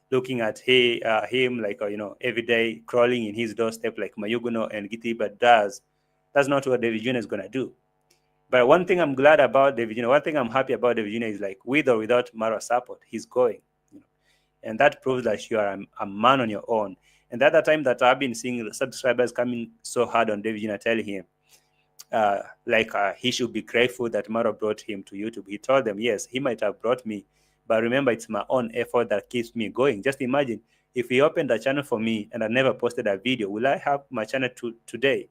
looking at him like, every day crawling in his doorstep like Mayuguno and Gitiba does, that's not what David Jr. is going to do. But one thing I'm glad about David Jr., one thing I'm happy about David Jr. is, like, with or without Maro's support, he's going. And that proves that you are a man on your own. And the other time that I've been seeing subscribers coming so hard on David Jr. telling him, he should be grateful that Maro brought him to YouTube. He told them, yes, he might have brought me, but remember, it's my own effort that keeps me going. Just imagine if he opened a channel for me and I never posted a video, will I have my channel today?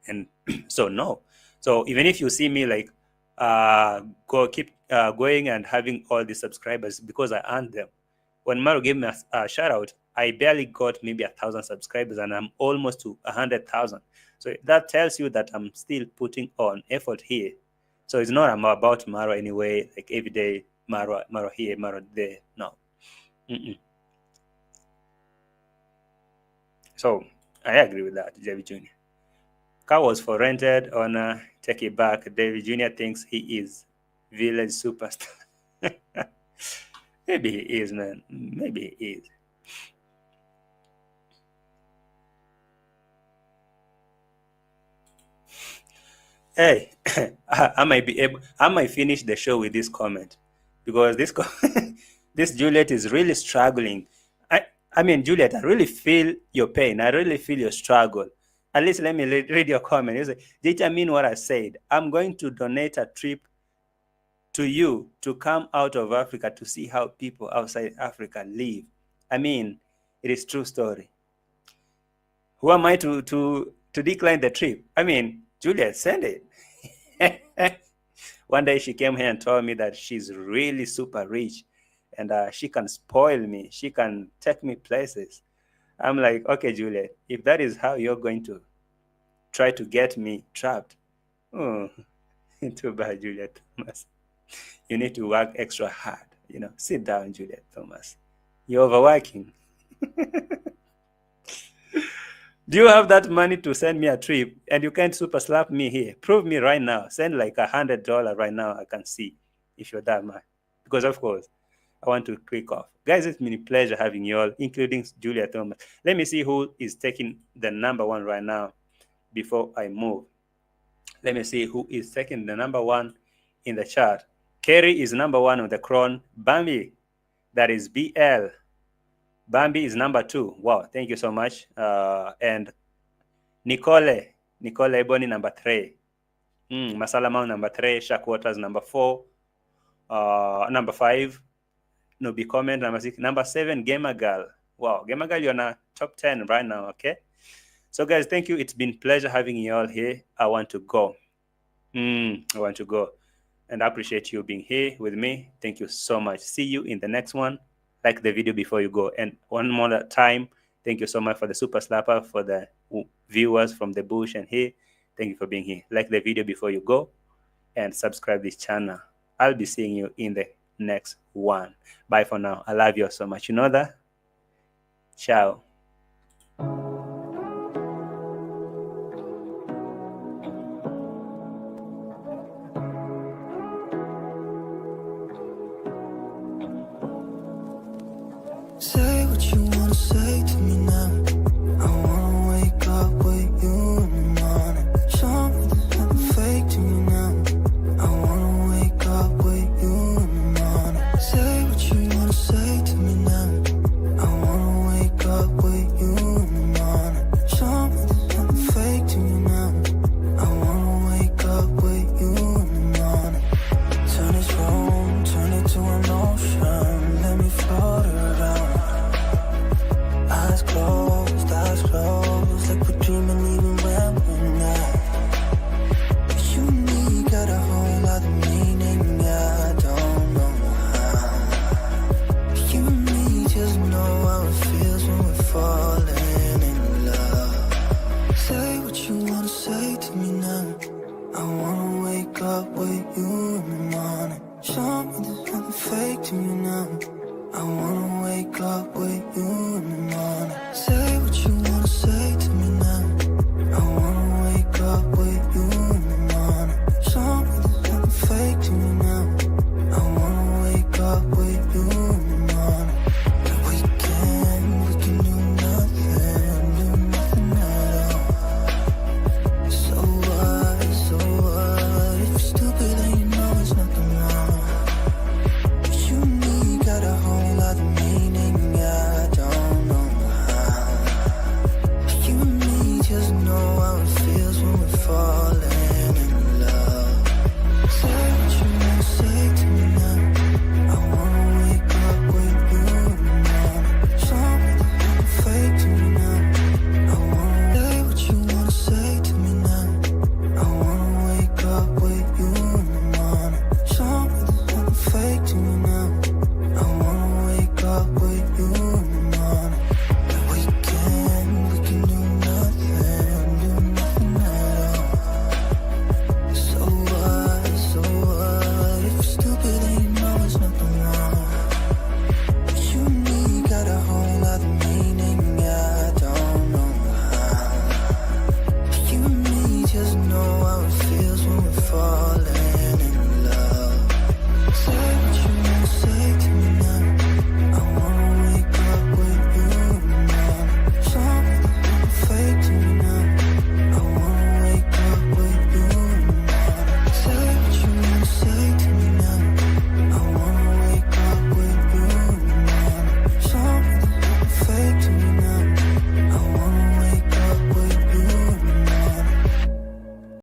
And so no. So even if you see me like keep going and having all the subscribers because I earned them. When Maro gave me a shout out, I barely got maybe 1,000 subscribers and I'm almost to 100,000. So that tells you that I'm still putting on effort here. So it's not about Maro anyway, like every day, Maro here, Maro there. No. So I agree with that, David Jr. Car was for rented owner, take it back. David Jr. thinks he is village superstar. Maybe he is, man. Maybe he is. Hey, I might finish the show with this comment because this Juliet is really struggling. I mean, Juliet, I really feel your pain. I really feel your struggle. At least let me read your comment. You say, did I mean what I said? I'm going to donate a trip to you to come out of Africa to see how people outside Africa live. I mean, it is true story. Who am I to decline the trip? I mean, Juliet, send it. One day she came here and told me that she's really super rich and she can spoil me. She can take me places. I'm like, okay, Juliet, if that is how you're going to try to get me trapped, oh, too bad, Juliet Thomas. You need to work extra hard. Sit down, Juliet Thomas. You're overworking. Do you have that money to send me a trip and you can't super slap me here? Prove me right now. Send like $100 right now. I can see if you're that man. Because of course, I want to click off. Guys, it's been a pleasure having you all, including Julia Thomas. Let me see who is taking the number one right now before I move. Let me see who is taking the number one in the chat. Kerry is number one on the crown. Bambi, that is BL. Bambi is number 2. Wow, thank you so much. And Nicole Ebony number 3. Masalamau number 3. Shaq Waters number 4. Number 5. Nubi Comment number 6. Number 7, Gamer Girl. Wow, Gamer Girl, you're on a top 10 right now, okay? So guys, thank you. It's been a pleasure having you all here. I want to go. And I appreciate you being here with me. Thank you so much. See you in the next one. Like the video before you go. And one more time, thank you so much for the super slapper, for the viewers from the bush and here. Thank you for being here. Like the video before you go and subscribe this channel. I'll be seeing you in the next one. Bye for now. I love you all so much. You know that? Ciao. Say what you